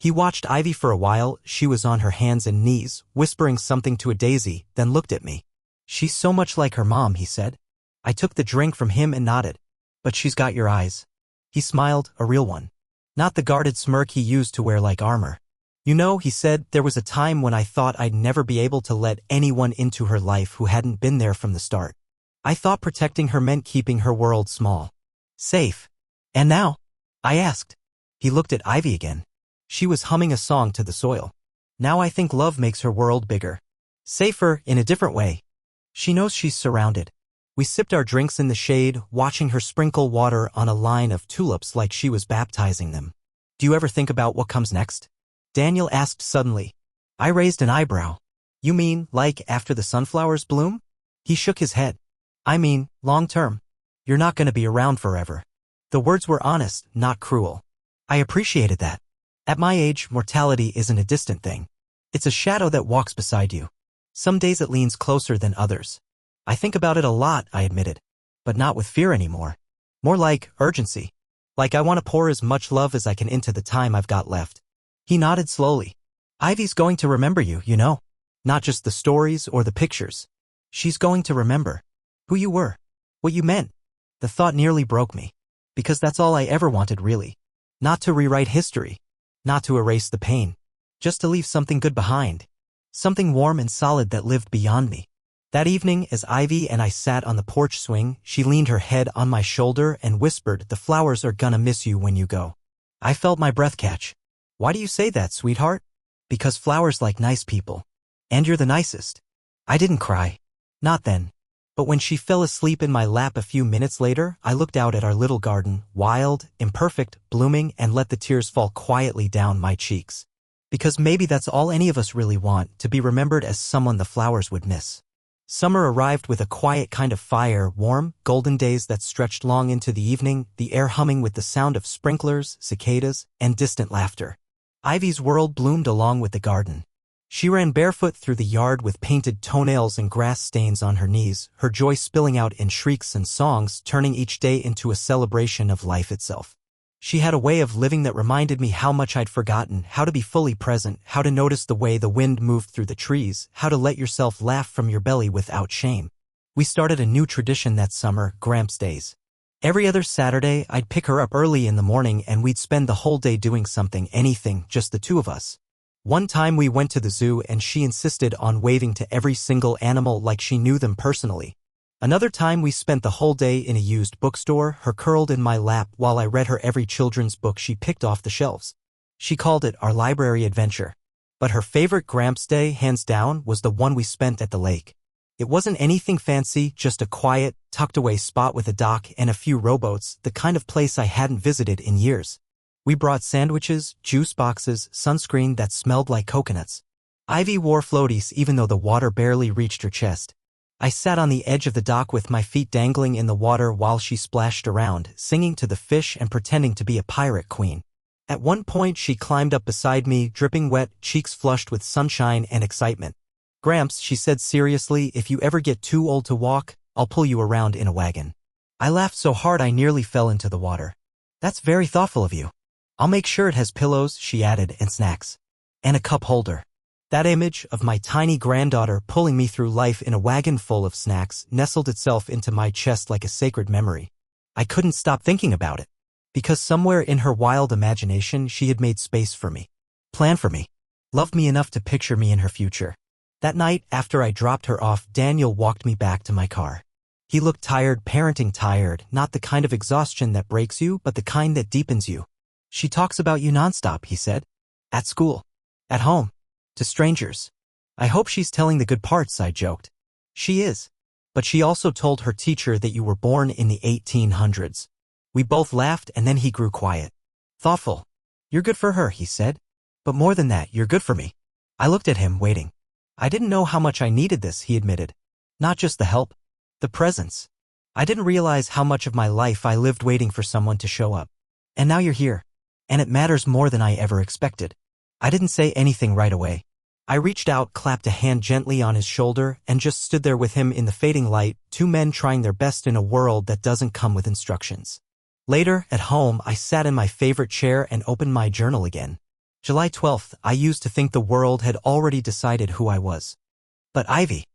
He watched Ivy for a while. She was on her hands and knees, whispering something to a daisy, then looked at me. "She's so much like her mom," he said. I took the drink from him and nodded. "But she's got your eyes." He smiled, a real one. Not the guarded smirk he used to wear like armor. "You know," he said, "there was a time when I thought I'd never be able to let anyone into her life who hadn't been there from the start. I thought protecting her meant keeping her world small. Safe. And now?" I asked. He looked at Ivy again. She was humming a song to the soil. "Now I think love makes her world bigger. Safer, in a different way. She knows she's surrounded." We sipped our drinks in the shade, watching her sprinkle water on a line of tulips like she was baptizing them. "Do you ever think about what comes next?" Daniel asked suddenly. I raised an eyebrow. "You mean, like, after the sunflowers bloom?" He shook his head. "I mean, long term. You're not going to be around forever." The words were honest, not cruel. I appreciated that. At my age, mortality isn't a distant thing. It's a shadow that walks beside you. Some days it leans closer than others. I think about it a lot, I admitted. But not with fear anymore. More like urgency. Like I want to pour as much love as I can into the time I've got left. He nodded slowly. "Ivy's going to remember you, you know. Not just the stories or the pictures. She's going to remember who you were, what you meant." The thought nearly broke me. Because that's all I ever wanted, really. Not to rewrite history. Not to erase the pain. Just to leave something good behind. Something warm and solid that lived beyond me. That evening, as Ivy and I sat on the porch swing, she leaned her head on my shoulder and whispered, "The flowers are gonna miss you when you go." I felt my breath catch. "Why do you say that, sweetheart?" "Because flowers like nice people. And you're the nicest." I didn't cry. Not then. But when she fell asleep in my lap a few minutes later, I looked out at our little garden, wild, imperfect, blooming, and let the tears fall quietly down my cheeks. Because maybe that's all any of us really want, to be remembered as someone the flowers would miss. Summer arrived with a quiet kind of fire, warm, golden days that stretched long into the evening, the air humming with the sound of sprinklers, cicadas, and distant laughter. Ivy's world bloomed along with the garden. She ran barefoot through the yard with painted toenails and grass stains on her knees, her joy spilling out in shrieks and songs, turning each day into a celebration of life itself. She had a way of living that reminded me how much I'd forgotten, how to be fully present, how to notice the way the wind moved through the trees, how to let yourself laugh from your belly without shame. We started a new tradition that summer, Gramps Days. Every other Saturday, I'd pick her up early in the morning and we'd spend the whole day doing something, anything, just the two of us. One time we went to the zoo and she insisted on waving to every single animal like she knew them personally. Another time we spent the whole day in a used bookstore, her curled in my lap while I read her every children's book she picked off the shelves. She called it our library adventure. But her favorite Gramps Day, hands down, was the one we spent at the lake. It wasn't anything fancy, just a quiet, tucked-away spot with a dock and a few rowboats, the kind of place I hadn't visited in years. We brought sandwiches, juice boxes, sunscreen that smelled like coconuts. Ivy wore floaties even though the water barely reached her chest. I sat on the edge of the dock with my feet dangling in the water while she splashed around, singing to the fish and pretending to be a pirate queen. At one point she climbed up beside me, dripping wet, cheeks flushed with sunshine and excitement. "Gramps," she said seriously, "if you ever get too old to walk, I'll pull you around in a wagon." I laughed so hard I nearly fell into the water. "That's very thoughtful of you." "I'll make sure it has pillows," she added, "and snacks. And a cup holder." That image of my tiny granddaughter pulling me through life in a wagon full of snacks nestled itself into my chest like a sacred memory. I couldn't stop thinking about it. Because somewhere in her wild imagination she had made space for me. Planned for me. Loved me enough to picture me in her future. That night, after I dropped her off, Daniel walked me back to my car. He looked tired, parenting tired, not the kind of exhaustion that breaks you, but the kind that deepens you. "She talks about you nonstop," he said. "At school. At home. To strangers." "I hope she's telling the good parts," I joked. "She is. But she also told her teacher that you were born in the 1800s. We both laughed and then he grew quiet. "Thoughtful. You're good for her," he said. "But more than that, you're good for me." I looked at him, waiting. I didn't know how much I needed this, he admitted. Not just the help. The presence. I didn't realize how much of my life I lived waiting for someone to show up. And now you're here. And it matters more than I ever expected. I didn't say anything right away. I reached out, clapped a hand gently on his shoulder, and just stood there with him in the fading light, two men trying their best in a world that doesn't come with instructions. Later, at home, I sat in my favorite chair and opened my journal again. July 12th, I used to think the world had already decided who I was. But Ivy.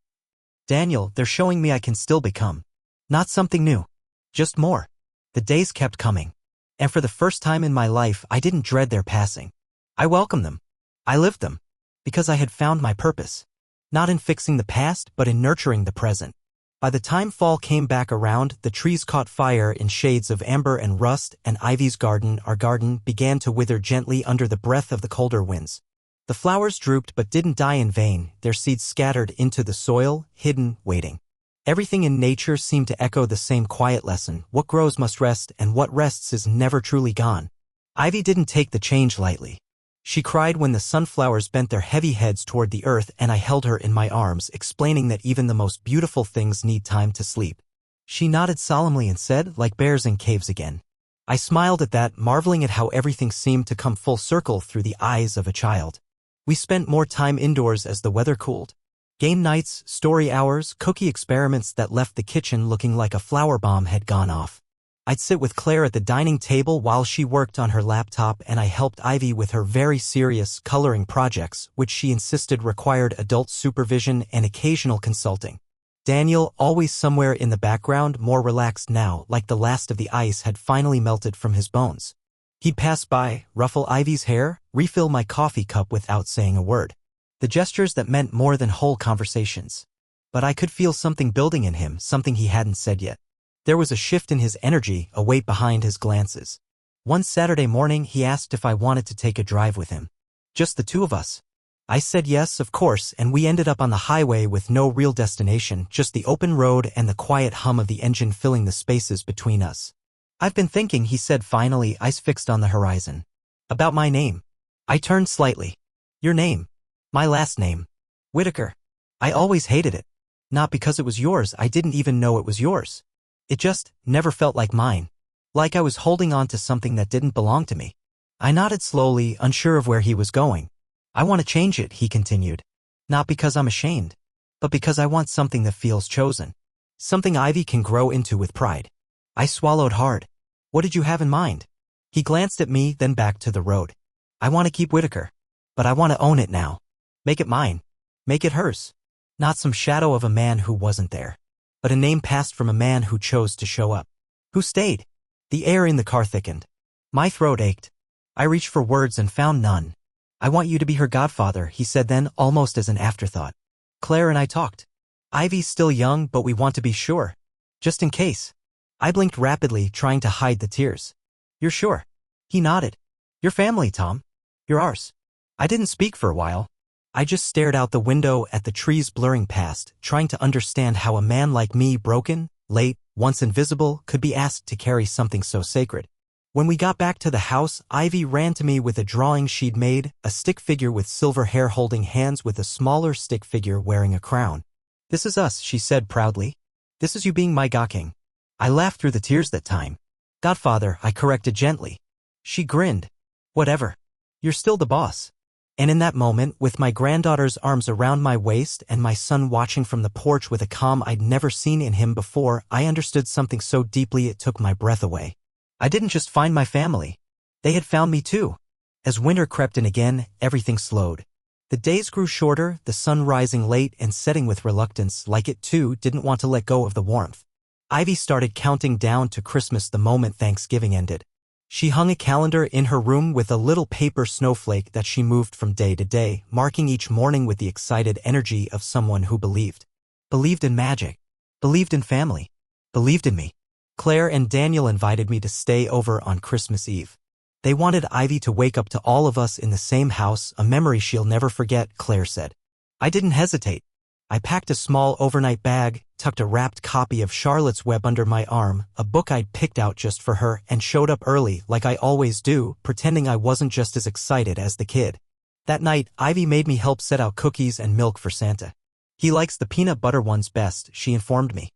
Daniel, they're showing me I can still become. Not something new. Just more. The days kept coming. And for the first time in my life, I didn't dread their passing. I welcomed them. I lived them. Because I had found my purpose. Not in fixing the past, but in nurturing the present. By the time fall came back around, the trees caught fire in shades of amber and rust, and Ivy's garden, our garden, began to wither gently under the breath of the colder winds. The flowers drooped but didn't die in vain, their seeds scattered into the soil, hidden, waiting. Everything in nature seemed to echo the same quiet lesson: what grows must rest, and what rests is never truly gone. Ivy didn't take the change lightly. She cried when the sunflowers bent their heavy heads toward the earth, and I held her in my arms, explaining that even the most beautiful things need time to sleep. She nodded solemnly and said, "Like bears in caves again." I smiled at that, marveling at how everything seemed to come full circle through the eyes of a child. We spent more time indoors as the weather cooled. Game nights, story hours, cookie experiments that left the kitchen looking like a flower bomb had gone off. I'd sit with Claire at the dining table while she worked on her laptop, and I helped Ivy with her very serious coloring projects, which she insisted required adult supervision and occasional consulting. Daniel, always somewhere in the background, more relaxed now, like the last of the ice had finally melted from his bones. He'd pass by, ruffle Ivy's hair, refill my coffee cup without saying a word. The gestures that meant more than whole conversations. But I could feel something building in him, something he hadn't said yet. There was a shift in his energy, a weight behind his glances. One Saturday morning, he asked if I wanted to take a drive with him. Just the two of us. I said yes, of course, and we ended up on the highway with no real destination, just the open road and the quiet hum of the engine filling the spaces between us. "I've been thinking," he said finally, eyes fixed on the horizon. "About my name." I turned slightly. "Your name?" "My last name. Whitaker. I always hated it. Not because it was yours, I didn't even know it was yours. It just never felt like mine. Like I was holding on to something that didn't belong to me." I nodded slowly, unsure of where he was going. "I want to change it," he continued. "Not because I'm ashamed, but because I want something that feels chosen. Something Ivy can grow into with pride." I swallowed hard. "What did you have in mind?" He glanced at me, then back to the road. "I want to keep Whitaker. But I want to own it now. Make it mine. Make it hers. Not some shadow of a man who wasn't there. But a name passed from a man who chose to show up. Who stayed." The air in the car thickened. My throat ached. I reached for words and found none. "I want you to be her godfather," he said then, almost as an afterthought. "Claire and I talked. Ivy's still young, but we want to be sure. Just in case." I blinked rapidly, trying to hide the tears. "You're sure?" He nodded. "Your family, Tom. You're ours." I didn't speak for a while. I just stared out the window at the trees blurring past, trying to understand how a man like me, broken, late, once invisible, could be asked to carry something so sacred. When we got back to the house, Ivy ran to me with a drawing she'd made, a stick figure with silver hair holding hands with a smaller stick figure wearing a crown. "This is us," she said proudly. "This is you being my godking." I laughed through the tears that time. "Godfather," I corrected gently. She grinned. "Whatever. You're still the boss." And in that moment, with my granddaughter's arms around my waist and my son watching from the porch with a calm I'd never seen in him before, I understood something so deeply it took my breath away. I didn't just find my family. They had found me too. As winter crept in again, everything slowed. The days grew shorter, the sun rising late and setting with reluctance, like it too didn't want to let go of the warmth. Ivy started counting down to Christmas the moment Thanksgiving ended. She hung a calendar in her room with a little paper snowflake that she moved from day to day, marking each morning with the excited energy of someone who believed. Believed in magic. Believed in family. Believed in me. Claire and Daniel invited me to stay over on Christmas Eve. They wanted Ivy to wake up to all of us in the same house, a memory she'll never forget, Claire said. I didn't hesitate. I packed a small overnight bag, tucked a wrapped copy of Charlotte's Web under my arm, a book I'd picked out just for her, and showed up early, like I always do, pretending I wasn't just as excited as the kid. That night, Ivy made me help set out cookies and milk for Santa. He likes the peanut butter ones best, she informed me.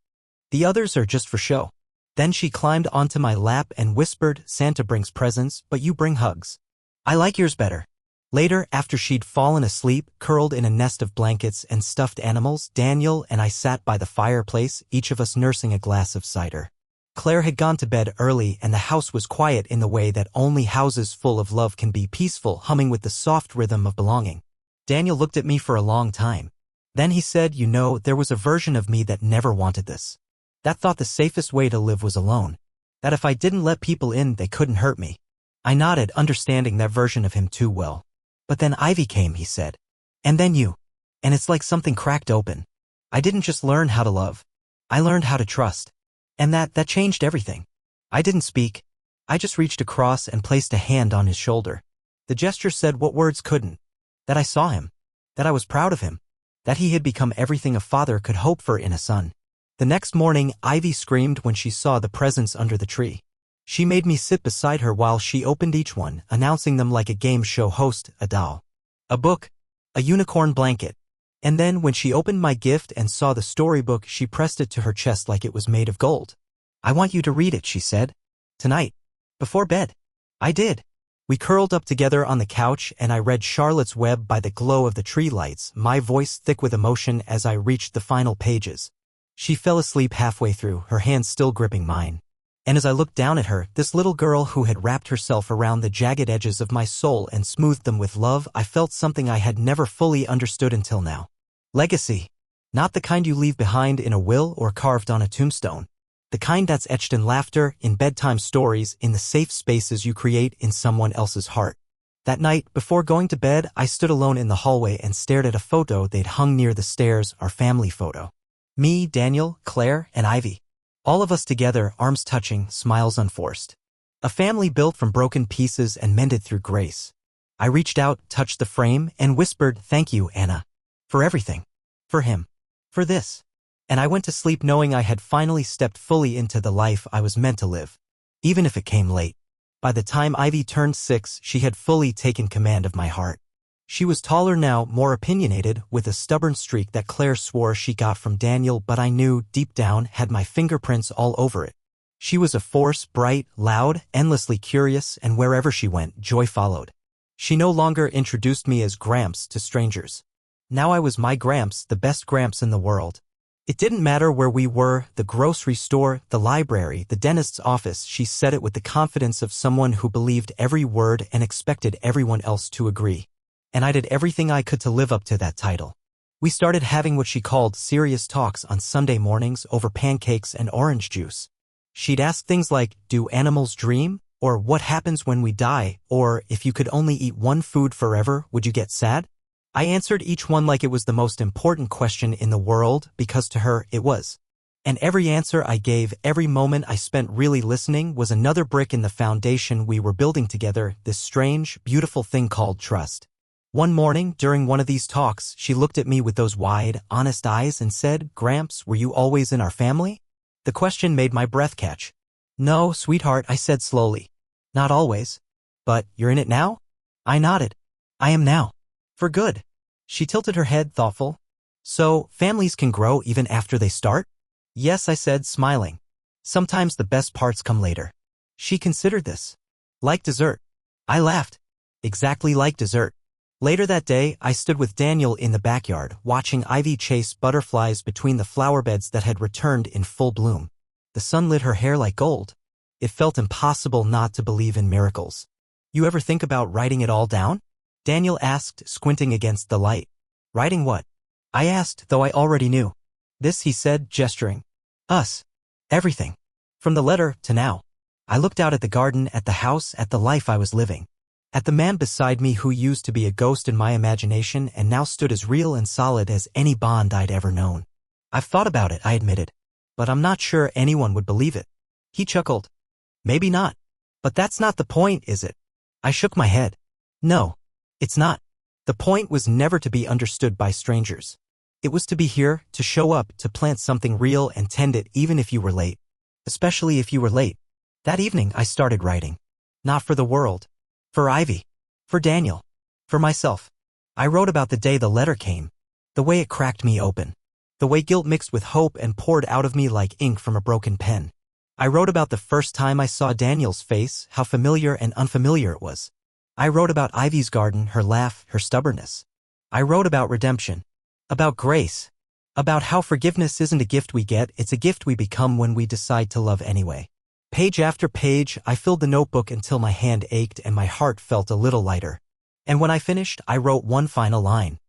The others are just for show. Then she climbed onto my lap and whispered, Santa brings presents, but you bring hugs. I like yours better. Later, after she'd fallen asleep, curled in a nest of blankets and stuffed animals, Daniel and I sat by the fireplace, each of us nursing a glass of cider. Claire had gone to bed early and the house was quiet in the way that only houses full of love can be, peaceful, humming with the soft rhythm of belonging. Daniel looked at me for a long time. Then he said, "You know, there was a version of me that never wanted this. That thought the safest way to live was alone. That if I didn't let people in, they couldn't hurt me." I nodded, understanding that version of him too well. "But then Ivy came," he said. "And then you. And it's like something cracked open. I didn't just learn how to love. I learned how to trust. And that changed everything." I didn't speak. I just reached across and placed a hand on his shoulder. The gesture said what words couldn't. That I saw him. That I was proud of him. That he had become everything a father could hope for in a son. The next morning, Ivy screamed when she saw the presents under the tree. She made me sit beside her while she opened each one, announcing them like a game show host, a doll, a book, a unicorn blanket. And then when she opened my gift and saw the storybook, she pressed it to her chest like it was made of gold. "I want you to read it," she said. "Tonight. Before bed." I did. We curled up together on the couch and I read Charlotte's Web by the glow of the tree lights, my voice thick with emotion as I reached the final pages. She fell asleep halfway through, her hands still gripping mine. And as I looked down at her, this little girl who had wrapped herself around the jagged edges of my soul and smoothed them with love, I felt something I had never fully understood until now. Legacy. Not the kind you leave behind in a will or carved on a tombstone. The kind that's etched in laughter, in bedtime stories, in the safe spaces you create in someone else's heart. That night, before going to bed, I stood alone in the hallway and stared at a photo they'd hung near the stairs, our family photo. Me, Daniel, Claire, and Ivy. All of us together, arms touching, smiles unforced. A family built from broken pieces and mended through grace. I reached out, touched the frame, and whispered, "Thank you, Anna. For everything. For him. For this." And I went to sleep knowing I had finally stepped fully into the life I was meant to live. Even if it came late. By the time Ivy turned 6, she had fully taken command of my heart. She was taller now, more opinionated, with a stubborn streak that Claire swore she got from Daniel, but I knew, deep down, had my fingerprints all over it. She was a force, bright, loud, endlessly curious, and wherever she went, joy followed. She no longer introduced me as Gramps to strangers. Now I was my Gramps, the best Gramps in the world. It didn't matter where we were, the grocery store, the library, the dentist's office. She said it with the confidence of someone who believed every word and expected everyone else to agree. And I did everything I could to live up to that title. We started having what she called serious talks on Sunday mornings over pancakes and orange juice. She'd ask things like, "Do animals dream?" Or "What happens when we die?" Or "If you could only eat one food forever, would you get sad?" I answered each one like it was the most important question in the world, because to her, it was. And every answer I gave, every moment I spent really listening, was another brick in the foundation we were building together, this strange, beautiful thing called trust. One morning, during one of these talks, she looked at me with those wide, honest eyes and said, "Gramps, were you always in our family?" The question made my breath catch. "No, sweetheart," I said slowly. "Not always. But you're in it now?" I nodded. "I am now. For good." She tilted her head, thoughtful. "So, families can grow even after they start?" "Yes," I said, smiling. "Sometimes the best parts come later." She considered this. "Like dessert." I laughed. "Exactly like dessert." Later that day, I stood with Daniel in the backyard, watching Ivy chase butterflies between the flower beds that had returned in full bloom. The sun lit her hair like gold. It felt impossible not to believe in miracles. "You ever think about writing it all down?" Daniel asked, squinting against the light. "Writing what?" I asked, though I already knew. "This," he said, gesturing. "Us. Everything. From the letter to now." I looked out at the garden, at the house, at the life I was living. At the man beside me who used to be a ghost in my imagination and now stood as real and solid as any bond I'd ever known. "I've thought about it," I admitted. "But I'm not sure anyone would believe it." He chuckled. "Maybe not. But that's not the point, is it?" I shook my head. "No, it's not. The point was never to be understood by strangers. It was to be here, to show up, to plant something real and tend it even if you were late. Especially if you were late." That evening, I started writing. Not for the world. For Ivy. For Daniel. For myself. I wrote about the day the letter came. The way it cracked me open. The way guilt mixed with hope and poured out of me like ink from a broken pen. I wrote about the first time I saw Daniel's face, how familiar and unfamiliar it was. I wrote about Ivy's garden, her laugh, her stubbornness. I wrote about redemption. About grace. About how forgiveness isn't a gift we get, it's a gift we become when we decide to love anyway. Page after page, I filled the notebook until my hand ached and my heart felt a little lighter. And when I finished, I wrote one final line.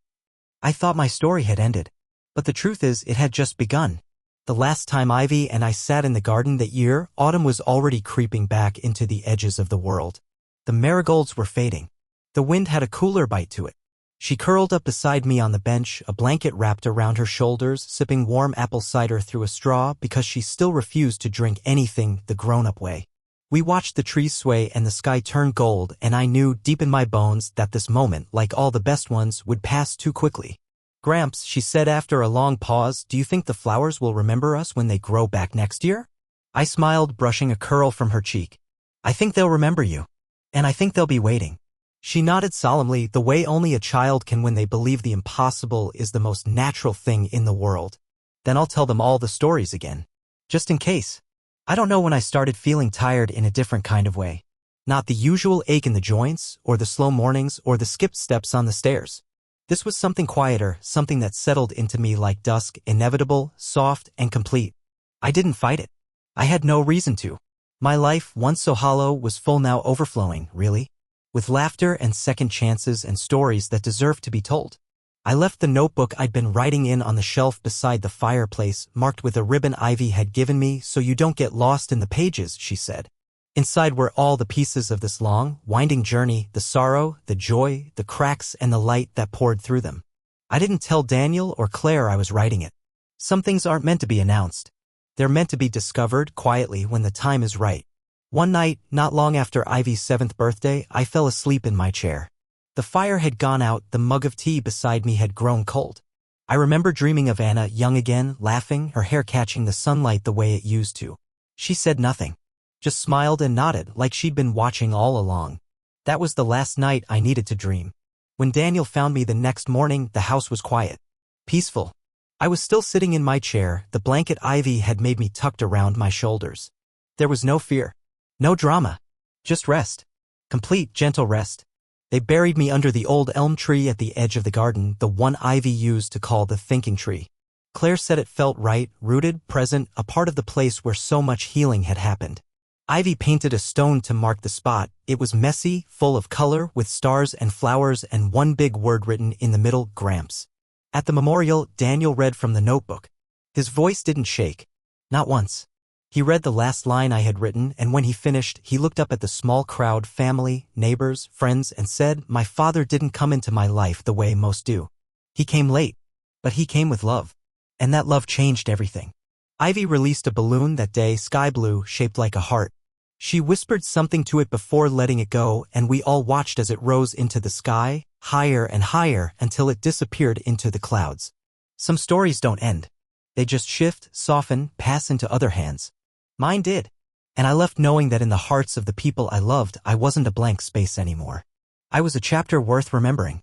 I thought my story had ended. But the truth is, it had just begun. The last time Ivy and I sat in the garden that year, autumn was already creeping back into the edges of the world. The marigolds were fading. The wind had a cooler bite to it. She curled up beside me on the bench, a blanket wrapped around her shoulders, sipping warm apple cider through a straw because she still refused to drink anything the grown-up way. We watched the trees sway and the sky turn gold, and I knew deep in my bones that this moment, like all the best ones, would pass too quickly. Gramps, she said after a long pause, do you think the flowers will remember us when they grow back next year? I smiled, brushing a curl from her cheek. I think they'll remember you. And I think they'll be waiting. She nodded solemnly, the way only a child can when they believe the impossible is the most natural thing in the world. Then I'll tell them all the stories again. Just in case. I don't know when I started feeling tired in a different kind of way. Not the usual ache in the joints, or the slow mornings, or the skipped steps on the stairs. This was something quieter, something that settled into me like dusk, inevitable, soft, and complete. I didn't fight it. I had no reason to. My life, once so hollow, was full now, overflowing, really. With laughter and second chances and stories that deserved to be told. I left the notebook I'd been writing in on the shelf beside the fireplace, marked with a ribbon Ivy had given me, so you don't get lost in the pages, she said. Inside were all the pieces of this long, winding journey, the sorrow, the joy, the cracks, and the light that poured through them. I didn't tell Daniel or Claire I was writing it. Some things aren't meant to be announced. They're meant to be discovered quietly when the time is right. One night, not long after Ivy's 7th birthday, I fell asleep in my chair. The fire had gone out, the mug of tea beside me had grown cold. I remember dreaming of Anna, young again, laughing, her hair catching the sunlight the way it used to. She said nothing. Just smiled and nodded, like she'd been watching all along. That was the last night I needed to dream. When Daniel found me the next morning, the house was quiet. Peaceful. I was still sitting in my chair, the blanket Ivy had made me tucked around my shoulders. There was no fear. No drama. Just rest. Complete, gentle rest. They buried me under the old elm tree at the edge of the garden, the one Ivy used to call the thinking tree. Claire said it felt right, rooted, present, a part of the place where so much healing had happened. Ivy painted a stone to mark the spot. It was messy, full of color, with stars and flowers and one big word written in the middle, Gramps. At the memorial, Daniel read from the notebook. His voice didn't shake. Not once. He read the last line I had written, and when he finished, he looked up at the small crowd, family, neighbors, friends, and said, my father didn't come into my life the way most do. He came late. But he came with love. And that love changed everything. Ivy released a balloon that day, sky blue, shaped like a heart. She whispered something to it before letting it go, and we all watched as it rose into the sky, higher and higher, until it disappeared into the clouds. Some stories don't end. They just shift, soften, pass into other hands. Mine did. And I left knowing that in the hearts of the people I loved, I wasn't a blank space anymore. I was a chapter worth remembering.